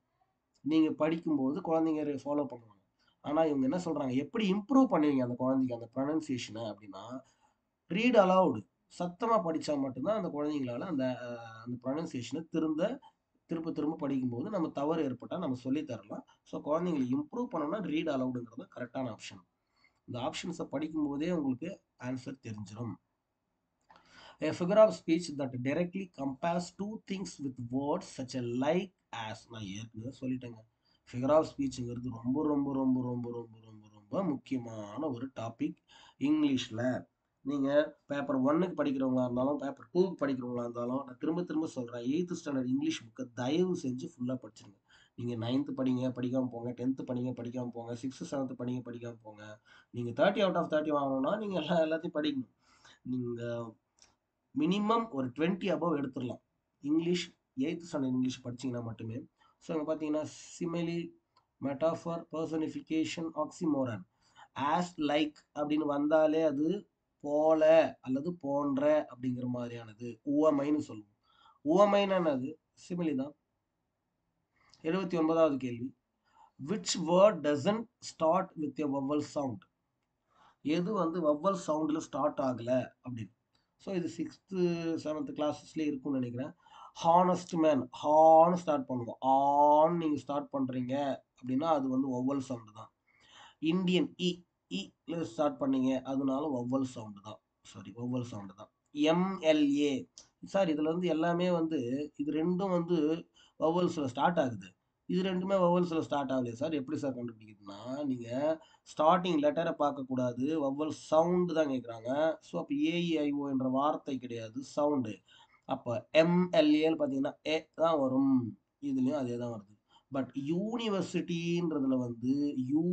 நீங்கள் படிக்கும்போது குழந்தைங்க ஃபாலோ பண்ணுவாங்க. ஆனால் இவங்க என்ன சொல்கிறாங்க, எப்படி இம்ப்ரூவ் பண்ணுவீங்க அந்த குழந்தைக்கு அந்த ப்ரொனன்சியேஷனை அப்படின்னா, ரீட் அலவுடு, சத்தமாக படித்தா மட்டும்தான் அந்த குழந்தைங்களால அந்த அந்த ப்ரொனன்சியேஷனை திரும்ப திரும்ப படிக்கும்போது நம்ம தவறு ஏற்பட்டால் நம்ம சொல்லி தரலாம். ஸோ குழந்தைங்களை இம்ப்ரூவ் பண்ணணும்னா ரீட் அலவுடுங்கிறது கரெக்டான ஆப்ஷன். இந்த ஆப்ஷன்ஸை படிக்கும்போதே உங்களுக்கு ஆன்சர் தெரிஞ்சிடும். A figure of speech that directly compares two things with words such a like as. நான் ஏற்கனவே சொல்லிட்டேங்க, ஃபிகர் ஆஃப் ஸ்பீச்சுங்கிறது ரொம்ப ரொம்ப ரொம்ப ரொம்ப ரொம்ப ரொம்ப ரொம்ப முக்கியமான ஒரு டாபிக் இங்கிலீஷில். நீங்கள் பேப்பர் 1க்கு படிக்கிறவங்களா இருந்தாலும் பேப்பர் 2க்கு படிக்கிறவங்களா இருந்தாலும் நான் திரும்ப திரும்ப சொல்கிறேன், 8th ஸ்டாண்டர்ட் இங்கிலீஷ் புக்கை தயவு செஞ்சு ஃபுல்லாக படிச்சிருங்க. நீங்கள் 9th படிங்க படிக்காமல் போங்க, 10th படிங்க படிக்காமல் போங்க, 6th 7th படிங்க படிக்காமல் போங்க. நீங்கள் 30 out of 30 வாங்கணும்னா நீங்கள் எல்லாத்தையும் படிக்கணும். நீங்கள் மினிமம் ஒரு 20 above எடுத்துடலாம் இங்கிலீஷ், 8th ஸ்டாண்டர்ட் இங்கிலீஷ் படிச்சிங்கன்னா மட்டுமே. ஸோ இங்கே பார்த்தீங்கன்னா சிமிலி, மெட்டாஃபர், பர்சனிஃபிகேஷன், ஆக்சிமோரன், ஆஸ் லைக் அப்படின்னு வந்தாலே அது போல அல்லது போன்ற அப்படிங்கிற மாதிரியானது உவமைன்னு சொல்லுவோம். உவமைன்னு என்னது? சிமிலி தான். 79வது கேள்வி, which word doesn't start with a vowel sound? எது வந்து வவ்வல் சவுண்டில் ஸ்டார்ட் ஆகலை அப்படின்னு. ஸோ இது 6th 7th கிளாஸஸ்லேயே இருக்கும்னு நினைக்கிறேன். ஹானஸ்ட் மேன், ஹான்னு ஸ்டார்ட் பண்ணுவோம். ஆன் நீங்கள் ஸ்டார்ட் பண்ணுறீங்க அப்படின்னா அது வந்து ஒவ்வொல் சவுண்டு தான். இந்தியன், இ ஸ்டார்ட் பண்ணீங்க அதனால ஒவ்வொல் சவுண்டு தான், சாரி ஒவ்வொல் சவுண்டு தான். எம்எல்ஏ, சார் இதில் வந்து எல்லாமே வந்து இது ரெண்டும் வந்து வவ்வல்ஸில் ஸ்டார்ட் ஆகுது, இது ரெண்டுமே வவ்வல்ஸில் ஸ்டார்ட் ஆகலையே சார், எப்படி சார் கண்டுபிடிக்கிறதுனா நீங்கள் ஸ்டார்டிங் லெட்டரை பார்க்கக்கூடாது, வவ்வல் சவுண்டு தான் கேட்குறாங்க. ஸோ அப்போ ஏஇஐஓ என்ற வார்த்தை கிடையாது, சவுண்டு. அப்போ எம்எல்ஏன்னு பார்த்தீங்கன்னா ஏ தான் வரும், இதுலேயும் அதே தான் வருது. பட் யூனிவர்சிட்டின்றதுல வந்து யூ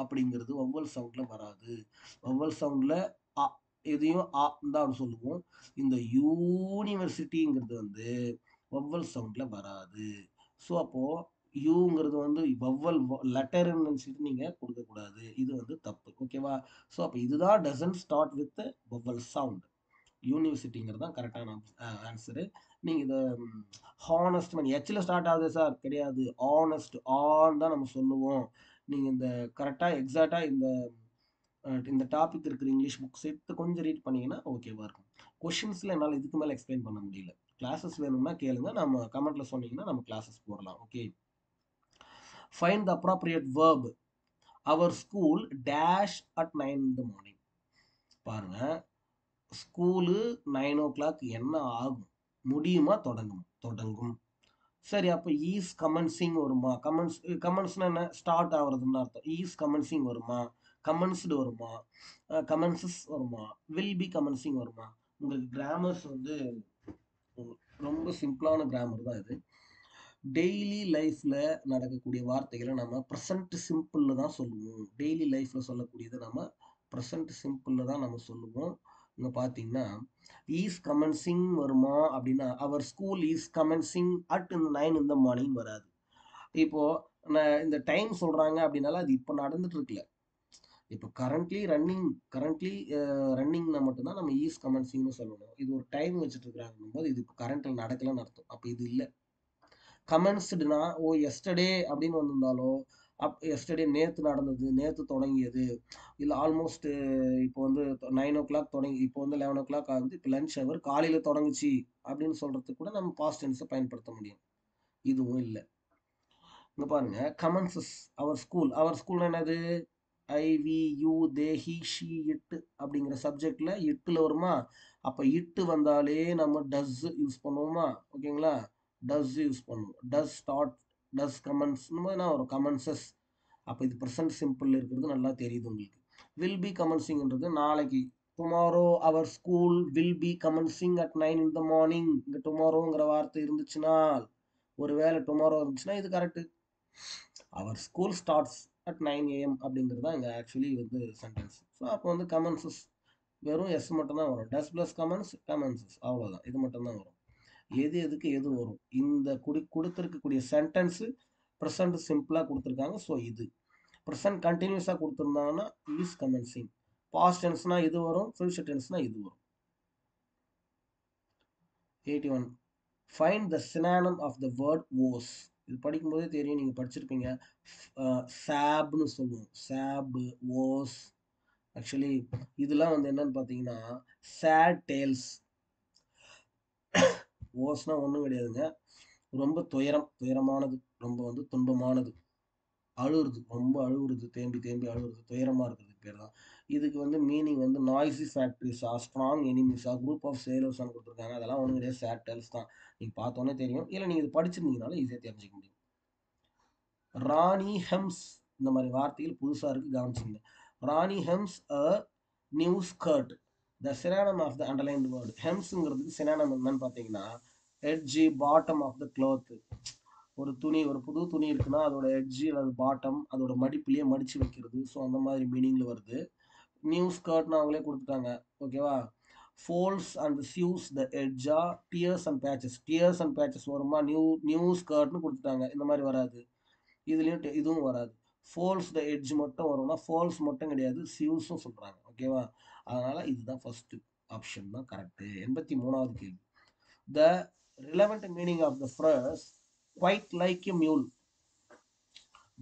அப்படிங்கிறது வவ்வல் சவுண்டில் வராது. வவ்வல் சவுண்டில் அ, எதையும் ஆ தான் சொல்லுவோம். இந்த யூனிவர்சிட்டிங்கிறது வந்து வவ்வல் சவுண்டில் வராது. ஸோ அப்போது யூங்கிறது வந்து வவ்வல் லெட்டர்னு நினச்சிட்டு நீங்கள் கொடுக்கக்கூடாது, இது வந்து தப்பு. ஓகேவா? ஸோ அப்போ இதுதான் doesn't start with vowel sound. யூனிவர்சிட்டிங்கிறது தான் கரெக்டான ஆன்சரு. நீங்கள் இதை ஹானஸ்ட் மேன் ஹெச்சில் ஸ்டார்ட் ஆகுது சார், கிடையாது, ஆனஸ்ட் ஆன் தான் நம்ம சொல்லுவோம். நீங்கள் இந்த கரெக்டாக எக்ஸாக்டாக இந்த டாபிக் இருக்கிற இங்கிலீஷ் புக்ஸ் எடுத்து கொஞ்சம் ரீட் பண்ணிங்கன்னா ஓகேவா இருக்கும். கொஷின்ஸில் என்னால் இதுக்கு மேலே எக்ஸ்பிளைன் பண்ண முடியல. கிளாஸஸ் வேணும்னா கேளுங்க, நம்ம கமெண்ட்டில் சொன்னீங்கன்னா நம்ம கிளாஸஸ் போடலாம். Okay. Find the appropriate verb. Our school dash at 9 in the morning. பாருங்க, ஸ்கூலு 9 o'clock என்ன ஆகும்? முடியுமா தொடங்கும்? தொடங்கும். சரி, அப்போ ஈஸ் கமென்சிங் வருமா? கமென்ஸ்னா என்ன? ஸ்டார்ட் ஆகுறதுன்னு அர்த்தம். ஈஸ் கமென்சிங் வருமா? கமென்ஸ்டு வருமா? கமென்சஸ் வருமா? வில் பி கமென்சிங் வருமா? உங்களுக்கு கிராமர்ஸ் வந்து ரொம்ப சிம்பிளான கிராமர் தான் இது. டெய்லி லைஃப்ல நடக்கக்கூடிய வார்த்தைகளை நம்ம ப்ரெசன்ட் சிம்பிள்ல தான் சொல்லுவோம். டெய்லி லைஃப்ல சொல்லக்கூடியதை நம்ம ப்ரெசன்ட் சிம்பிள்ல தான் நம்ம சொல்லுவோம். இங்க பார்த்தீங்கன்னா, ஈஸ் கமென்சிங் வருமா அப்படின்னா, our school is commencing at 9 in the morning வராது. இப்போ இந்த டைம் சொல்றாங்க அப்படின்னால அது இப்போ நடந்துட்டு இருக்குல்ல. இப்போ கரண்ட்லி ரன்னிங்னா மட்டும்தான் நம்ம ஈஸ் கமென்சிங்னு சொல்லணும். இது ஒரு டைம் வச்சுட்டு இருக்கிறாங்க போது இது இப்போ கரண்ட்ல நடக்கலன்னு அர்த்தம். அப்போ இது இல்லை. கமென்ஸ்டுனா எஸ்டர்டே அப்படின்னு வந்திருந்தாலோ எஸ்டர்டே நேற்று நடந்தது, நேற்று தொடங்கியது, இல்லை ஆல்மோஸ்ட் இப்போ வந்து 9 o'clock தொடங்கி இப்போ வந்து 11 o'clock ஆகுது, இப்போ லஞ்ச் ஹவர் காலையில் தொடங்குச்சு அப்படின்னு சொல்றதுக்கு கூட நம்ம பாஸ்ட் டென்ஸை பயன்படுத்த முடியும். இதுவும் இல்லை. இங்க பாருங்க, கமென்சஸ் அவர் ஸ்கூல் என்னது? I we you they he she it அப்படிங்கிற சப்ஜெக்ட்ல இட்டுல வருமா? அப்ப இட்டு வந்தாலே நம்ம டஸ் யூஸ் பண்ணுவோமா? ஓகேங்களா? டஸ் யூஸ் பண்ணுவோம். டஸ் ஸ்டார்ட், டஸ் கமென்ஸ் என்ன வரும்? கமென்சஸ். அப்ப இது ப்ரெசன்ட் சிம்பிள் இருக்கிறது நல்லா தெரியுது உங்களுக்கு. வில் பி கமென்சிங்ன்றது நாளைக்கு. Tomorrow our school will be commencing at 9 in the morning. இங்க டுமாரோங்கிற வார்த்தை இருந்துச்சுன்னா, ஒருவேளை டுமாரோ இருந்துச்சுன்னா இது correct. Our school starts at 9 AM அப்படிங்கிறது தான் இங்கே ஆக்சுவலி வந்து சென்டென்ஸ். ஸோ அப்போ வந்து கமென்சஸ் வெறும் எஸ் மட்டும் தான் வரும். டஸ் ப்ளஸ் கமென்சஸ் அவ்வளோதான். இது மட்டும் தான் வரும். எது எதுக்கு எது வரும்? இந்த கொடுத்துருக்கக்கூடிய சென்டென்ஸு ப்ரெசன்ட் சிம்பிளாக கொடுத்துருக்காங்க. ஸோ இது ப்ரெசன்ட் கண்டினியூஸாக கொடுத்துருந்தாங்கன்னா இஸ் கமென்சிங். பாஸ்ட் டென்ஸ்னா இது வரும், ஃபியூச்சர் டென்ஸ்னா இது வரும். 81. Find the synonym of the word Oz. இது படிக்கும்போதே தெரியும், நீங்கள் படிச்சிருப்பீங்க. சாப்னு சொல்லுவோம். சாப், ஓஸ். ஆக்சுவலி இதெல்லாம் வந்து என்னன்னு பார்த்தீங்கன்னா சேட் டேல்ஸ். ஓஸ்னா ஒன்றும் கிடையாதுங்க. ரொம்ப துயரமானது, ரொம்ப வந்து துன்பமானது, அழுகுறது, ரொம்ப அழுகுறது, தேம்பி தேம்பி அழுகுறது, துயரமாக இருக்கிறதுக்கு பேர் தான். இதுக்கு வந்து மீனிங் வந்து நாய்ஸி ஃபேக்ட்ரிஸா, ஸ்ட்ராங் எனிமீஸா, குரூப் ஆஃப் சேலர்ஸ்னு கொடுத்துருக்காங்க. அதெல்லாம் ஒன்றும் கிடையாது, சேட் டேல்ஸ் தான். நீங்கள் பார்த்தோன்னே தெரியும். இல்லை நீங்கள் இது படிச்சிருந்தீங்கனாலும் ஈஸியாக தெரிஞ்சுக்க முடியும். ராணி ஹெம்ஸ், இந்த மாதிரி வார்த்தைகள் புதுசாக இருக்குது, கவனிச்சுங்க. Rani hems a new skirt. The synonym of the underlined word. ஹெம்ஸுங்கிறதுக்கு சினானம் என்னன்னு பார்த்தீங்கன்னா edge, bottom of the cloth. ஒரு புது துணி இருக்குன்னா அதோட எட்ஜி அல்லது பாட்டம் அதோட மடிப்பிலேயே மடிச்சு வைக்கிறது. ஸோ அந்த மாதிரி மீனிங்ல வருது. நியூ ஸ்கர்ட்னு அவங்களே கொடுத்துட்டாங்க. ஓகேவா? ஃபோல்ஸ் அண்ட் சியூஸ் த எட்ஜா, tears and patches. Tears and patches வருமா? நியூ ஸ்கர்ட்னு கொடுத்துட்டாங்க. இந்த மாதிரி வராது. இதுலயும் இதுவும் வராது. ஃபோல்ஸ் த எட்ஜ் மட்டும் வரும்னா ஃபோல்ஸ் மட்டும் கிடையாது, சியூஸும் சொல்றாங்க. ஓகேவா? அதனால இதுதான் ஃபர்ஸ்ட் ஆப்ஷன் தான் கரெக்ட். 83வது கேள்வி. The relevant meaning of the phrase quite like a mule.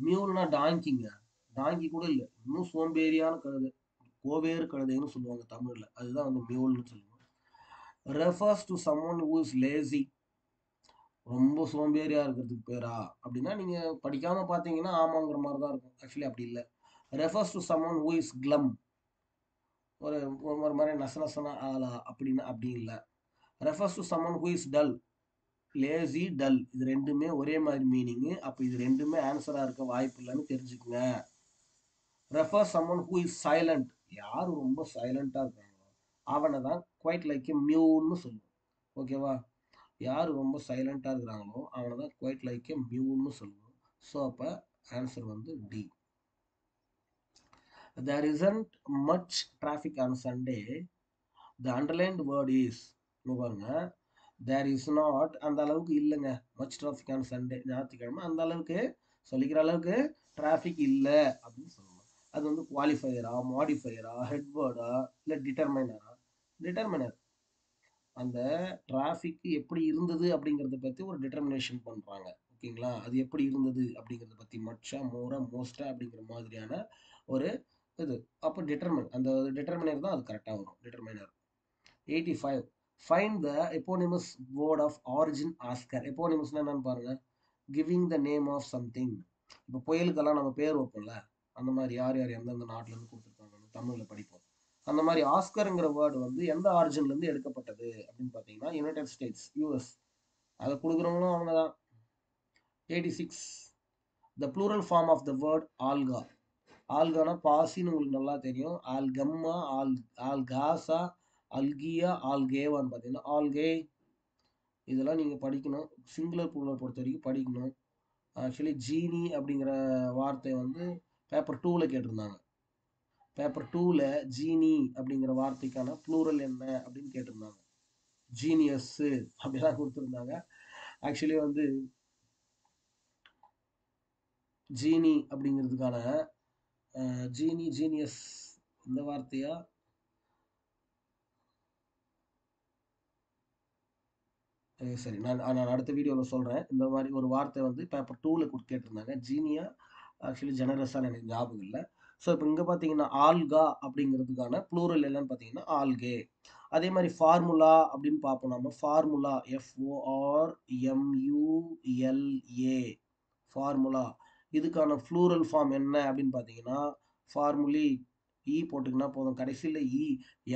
மியூல்னா டாங்கிங்க. டாங்கி கூட இல்லை, இன்னும் சோம்பேறியான கழுதை, கோவேறு கழுதைன்னு சொல்லுவாங்க தமிழ்ல. அதுதான் வந்து மியூல்னு சொல்லுவாங்க. Refers to someone who is lazy. ரொம்ப சோம்பேறியா இருக்கிறதுக்கு பேரா அப்படின்னா நீங்க படிக்காம பார்த்தீங்கன்னா ஆமாங்கிற மாதிரி தான் இருக்கும். ஆக்சுவலி அப்படி இல்லை. Refers to someone who is glum. ஒரு ஒரு மாதிரி நசநசன ஆளா அப்படின்னா அப்படி இல்லை. Refers to someone who is dull. Lazy, dull, இது ரெண்டுமே ஒரே மாதிரி மீனிங்கு. அப்போ இது ரெண்டுமே ஆன்சரா இருக்க வாய்ப்பு இல்லைன்னு தெரிஞ்சுக்கங்க. Refer summon who is silent. யார் ரொம்ப சைலண்டா இருக்காங்களோ அவனை தான் குவைட் லைக் எ மியூன்னு சொல்லுவோம். ஓகேவா? யார் ரொம்ப சைலண்டா இருக்கிறாங்களோ அவனை தான் குவைட் லைக் எ மியூன்னு சொல்லுவோம். ஸோ அப்போ ஆன்சர் வந்து D. There isn't much traffic on Sunday. The underlined word is. பாருங்க, தேர் இஸ் நாட், அந்த அளவுக்கு இல்லைங்க. மச் டிராஃபிக் ஆன் சண்டே, ஞாயிற்றுக்கிழமை அந்த அளவுக்கு சொல்லிக்கிற அளவுக்கு டிராஃபிக் இல்லை அப்படின்னு சொல்லணும். அது வந்து குவாலிஃபையரா, மாடிஃபையரா, ஹெட்வேர்டா, இல்லை டிட்டர்மைனரா? டிட்டர்மைனர். அந்த டிராஃபிக் எப்படி இருந்தது அப்படிங்கிறத பற்றி ஒரு டிட்டர்மினேஷன் பண்ணுறாங்க. ஓகேங்களா? அது எப்படி இருந்தது அப்படிங்கிறத பற்றி மச்சா, மோரா, மோஸ்டா அப்படிங்கிற மாதிரியான ஒரு இது. அப்போ அந்த டிட்டர்மினர் தான் அது கரெக்டாக வரும், டிட்டர்மைனர். 85. Find the eponymous word of origin Oscar. எப்போனிமஸ்னா என்னன்னு பாருங்க. Giving the name of something. இப்போ புயலுக்கெல்லாம் நம்ம பேர் வைப்போம்ல, அந்த மாதிரி யார் யார் எந்தெந்த நாட்டுல இருந்து கொடுத்துருக்காங்கன்னு தமிழ்ல படிப்போம். அந்த மாதிரி ஆஸ்கருங்கிற வேர்டு வந்து எந்த ஆரிஜின்ல இருந்து எடுக்கப்பட்டது அப்படின்னு பார்த்தீங்கன்னா யுனைடெட் ஸ்டேட்ஸ், யூஎஸ். அதை கொடுக்குறவங்களும் அவங்க தான். 86. The plural form of the word alga. ஆல்கானா பாசின்னு உங்களுக்கு நல்லா தெரியும். ஆல்கம்மா, ஆல்காசா, அல்கியா, ஆல்கேவான்னு பார்த்தீங்கன்னா ஆல்கே. இதெல்லாம் நீங்கள் படிக்கணும். சிங்குலர் ப்ளூரல் பொறுத்த வரைக்கும் படிக்கணும். ஆக்சுவலி ஜீனி அப்படிங்கிற வார்த்தை வந்து பேப்பர் 2ல் கேட்டிருந்தாங்க. பேப்பர் 2ல் ஜீனி அப்படிங்கிற வார்த்தைக்கான ப்ளூரல் என்ன அப்படின்னு கேட்டிருந்தாங்க. ஜீனியஸ்ஸு அப்படிலாம் கொடுத்துருந்தாங்க. ஆக்சுவலி வந்து ஜீனி அப்படிங்கிறதுக்கான ஜீனியஸ் இந்த வார்த்தையா சரி, நான் அடுத்த வீடியோவில் சொல்கிறேன். இந்த மாதிரி ஒரு வார்த்தை வந்து பேப்பர் 2ல் கேட்டிருந்தாங்க. ஜீனியா ஆக்சுவலி ஜெனரஸாக எனக்கு ஞாபகம் இல்லை. ஸோ இப்போ இங்கே பார்த்தீங்கன்னா ஆல்கா அப்படிங்கிறதுக்கான ப்ளூரல் என்னன்னு பார்த்தீங்கன்னா ஆல்கே. அதே மாதிரி ஃபார்முலா அப்படின்னு பார்ப்போம். நம்ம ஃபார்முலா FORMULA ஃபார்முலா இதுக்கான ப்ளூரல் ஃபார்ம் என்ன அப்படின்னு பார்த்தீங்கன்னா ஃபார்முலி. போட்டுக்கினா போதும். கடைசியில்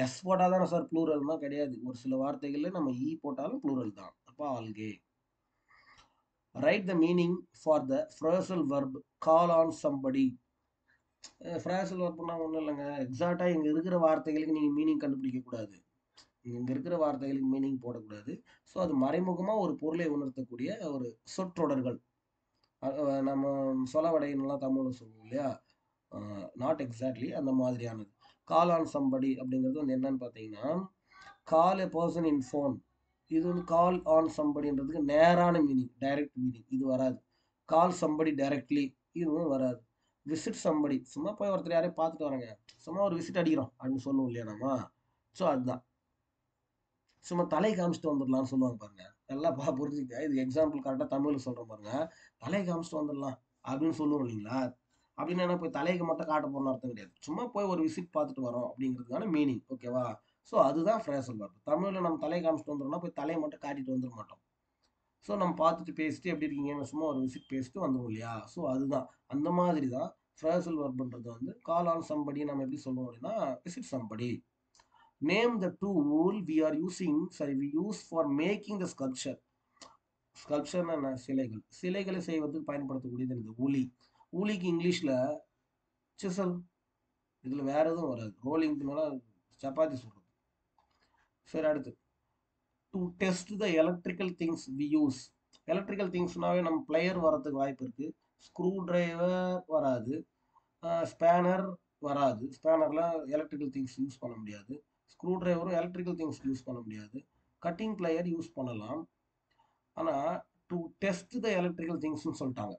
எஸ் போட்டால் தானே சார் ப்ளூரல்னா கிடையாது. ஒரு சில வார்த்தைகளில் நம்ம போட்டாலும் ப்ளூரல் தான். அப்போ ஆல்கே. Write the meaning for the phrasal verb call on somebody. Phrasal வெர்ப்னா ஒன்றும் இல்லைங்க. எக்ஸாக்டாக இங்கே இருக்கிற வார்த்தைகளுக்கு நீங்கள் மீனிங் கண்டுபிடிக்கக்கூடாது. இங்கே இருக்கிற வார்த்தைகளுக்கு மீனிங் போடக்கூடாது. ஸோ அது மறைமுகமாக ஒரு பொருளை உணர்த்தக்கூடிய ஒரு சொற்றொடர்கள். நம்ம சொலவடைலாம் தமிழில் சொல்லுவோம் இல்லையா, நாட் எக்ஸாக்ட்லி அந்த மாதிரியானது. கால் ஆன் சம்படி அப்படிங்கிறது வந்து என்னன்னு பார்த்தீங்கன்னா கால் எ பர்சன் இன் ஃபோன். இது வந்து கால் ஆன் சம்படின்றதுக்கு நேரான மீனிங், டைரக்ட் மீனிங் இது வராது. கால் சம்படி டைரக்ட்லி இதுவும் வராது. விசிட் சம்படி, சும்மா போய் ஒருத்தர் யாரையும் பார்த்துட்டு வரேங்க, சும்மா ஒரு விசிட் அடிக்கிறோம் அப்படின்னு சொல்லுவோம் இல்லையா நம்ம. ஸோ அதுதான். சும்மா தலை காமிச்சிட்டு வந்துடலாம்னு சொல்லுவாங்க பாருங்க. எல்லாம் புரிஞ்சுக்க. இது எக்ஸாம்பிள் கரெக்டாக தமிழில் சொல்கிறேன் பாருங்க. தலை காமிச்சிட்டு வந்துடலாம் அப்படின்னு சொல்லுவோம் இல்லைங்களா. அப்படின்னு என்ன போய் தலைக்கு மட்டும் காட்ட போகணும்னு அர்த்தம் கிடையாது. சும்மா போய் ஒரு விசிட் பார்த்துட்டு வரோம் அப்படிங்கிறதுக்கான மீனிங். ஓகேவா. ஸோ அதுதான் ஃப்ரேசல் வெர்ப். தமிழில் நம்ம தலை காமிச்சிட்டு வந்துடும்னா போய் தலையை மட்டும் காட்டிட்டு வந்துட மாட்டோம். ஸோ நம்ம பார்த்துட்டு பேசிட்டு எப்படி இருக்கீங்கன்னு சும்மா ஒரு விசிட் பேசிட்டு வந்துடும் இல்லையா. ஸோ அதுதான் அந்த மாதிரி தான் ஃப்ரேசல் வெர்ப்ன்றது வந்து கால் ஆன் சம்படி நம்ம எப்படி சொல்லுவோம் அப்படின்னா visit somebody. Name the tool we use for making the sculpture. ஸ்கல்ப்சர்னா என்ன? சிலைகள். சிலைகளை செய்வதற்கு பயன்படுத்தக்கூடியது இந்த உளி. உளிக்கு இங்கிலீஷில் சிசல். இதில் வேற எதுவும் வராது. ரோலிங் பின்னால சப்பாத்தி சொல்றது. சரி, அடுத்து to test the electrical things we use. Electrical திங்ஸ்னாவே நம்ம பிளேயர் வரதுக்கு வாய்ப்பு இருக்குது. ஸ்க்ரூ டிரைவர் வராது, ஸ்பேனர் வராது. ஸ்பேனரில் எலக்ட்ரிக்கல் திங்ஸ் யூஸ் பண்ண முடியாது. ஸ்க்ரூ டிரைவரும் எலக்ட்ரிக்கல் திங்ஸ் யூஸ் பண்ண முடியாது. கட்டிங் பிளேயர் யூஸ் பண்ணலாம். ஆனால் டு டெஸ்ட் த எலக்ட்ரிக்கல் திங்ஸ்னு சொல்லிட்டாங்க.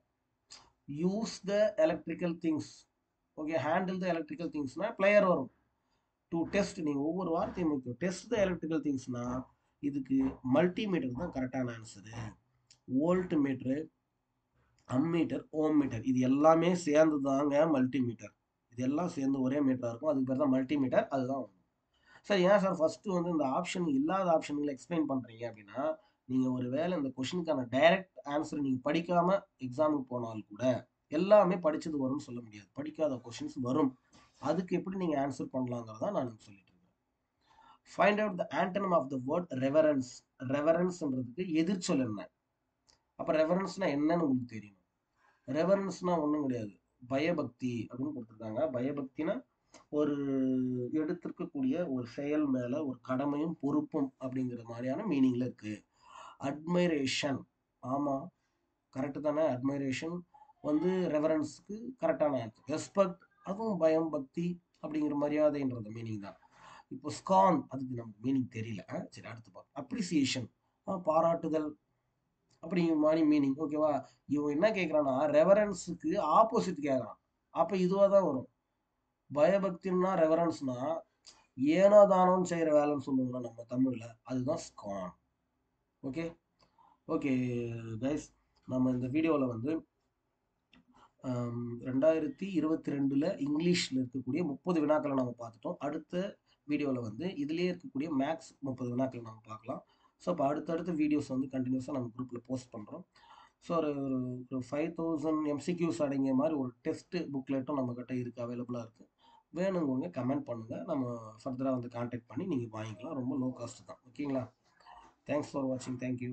Use the electrical things, okay. Handle the electrical திங்ஸ்னா பிளேயர் வரும். டு டெஸ்ட், நீங்கள் ஒவ்வொரு வார்த்தையும் முக்கியம். டெஸ்ட் த எலக்ட்ரிக்கல் திங்ஸ்னா இதுக்கு மல்டிமீட்டர் தான் கரெக்டான ஆன்சரு. வோல்ட் மீட்டரு, அம்மீட்டர், ஓம் மீட்டர் இது எல்லாமே சேர்ந்து தாங்க மல்டிமீட்டர். இது எல்லாம் சேர்ந்து ஒரே மீட்டராக இருக்கும். அதுக்கு பேர் தான் மல்டிமீட்டர். அதுதான். சார் ஏன் சார் ஃபஸ்ட்டு வந்து இந்த ஆப்ஷன் இல்லாத ஆப்ஷன்களை எக்ஸ்பிளைன் பண்ணுறீங்க அப்படின்னா, நீங்கள் ஒரு வேளை இந்த கொஷினுக்கான டைரக்ட் ஆன்சர் நீங்கள் படிக்காமல் எக்ஸாமுக்கு போனாலும் கூட எல்லாமே படித்தது வரும்னு சொல்ல முடியாது. படிக்காத கொஷின்ஸ் வரும். அதுக்கு எப்படி நீங்கள் ஆன்சர் பண்ணலாங்கிறதா நான் சொல்லிட்டு இருக்கேன். Find out the antonym of the word reverence. ரெவரன்ஸ்ன்றதுக்கு எதிர்ச்சொல் என்ன? அப்போ ரெவரன்ஸ்னா என்னன்னு உங்களுக்கு தெரியும். ரெவரன்ஸ்னா ஒன்றும் கிடையாது, பயபக்தி அப்படின்னு கொடுத்துருக்காங்க. பயபக்தினா ஒரு எடுத்திருக்கக்கூடிய ஒரு செயல் மேல ஒரு கடமையும் பொறுப்பும் அப்படிங்கிற மாதிரியான மீனிங்ல இருக்கு. அட்மைரேஷன், ஆமா கரெக்டு தானே. அட்மைரேஷன் வந்து ரெவரன்ஸ்க்கு கரெக்டான ஆன்சர். ரெஸ்பெக்ட் அதுவும் பயம் பக்தி அப்படிங்கிற மரியாதைன்றது மீனிங் தான். இப்போ ஸ்கான் அதுக்கு நமக்கு மீனிங் தெரியல. சரி, அடுத்து பார்ப்போம். அப்ரிசியேஷன் பாராட்டுதல் அப்படிங்கிற மாதிரி மீனிங். ஓகேவா. இவன் என்ன கேட்குறான்னா ரெவரன்ஸுக்கு ஆப்போசிட் கேட்குறான். அப்போ இதுவாக தான் வரும். பயபக்தின்னா ரெவரன்ஸ்னா ஏனோ தானோன்னு செய்கிற வேலைன்னு சொல்லுவோம்ல நம்ம தமிழில், அதுதான் ஸ்கான். ஓகே ஓகே கைஸ், நம்ம இந்த வீடியோவில் வந்து 2022 இங்கிலீஷில் இருக்கக்கூடிய 30 வினாக்களை நம்ம பார்த்துட்டோம். அடுத்த வீடியோவில் வந்து இதுலேயே இருக்கக்கூடிய மேக்ஸ் 30 வினாக்களை நம்ம பார்க்கலாம். ஸோ இப்போ அடுத்தடுத்த வீடியோஸ் வந்து கண்டினியூஸாக நம்ம குரூப்பில் போஸ்ட் பண்ணுறோம். ஸோ ஒரு 5000 MCQs அடங்கிய மாதிரி ஒரு டெஸ்ட் புக்லெட்டும் நம்மக்கிட்ட இருக்குது, அவைலபிளாக இருக்குது. வேணுங்க கமெண்ட் பண்ணுங்கள். நம்ம ஃபர்தராக வந்து கான்டாக்ட் பண்ணி நீங்கள் வாங்கிக்கலாம். ரொம்ப லோ காஸ்ட் தான். ஓகேங்களா. தேங்க்ஸ் ஃபார் வாட்சிங். தேங்க்யூ.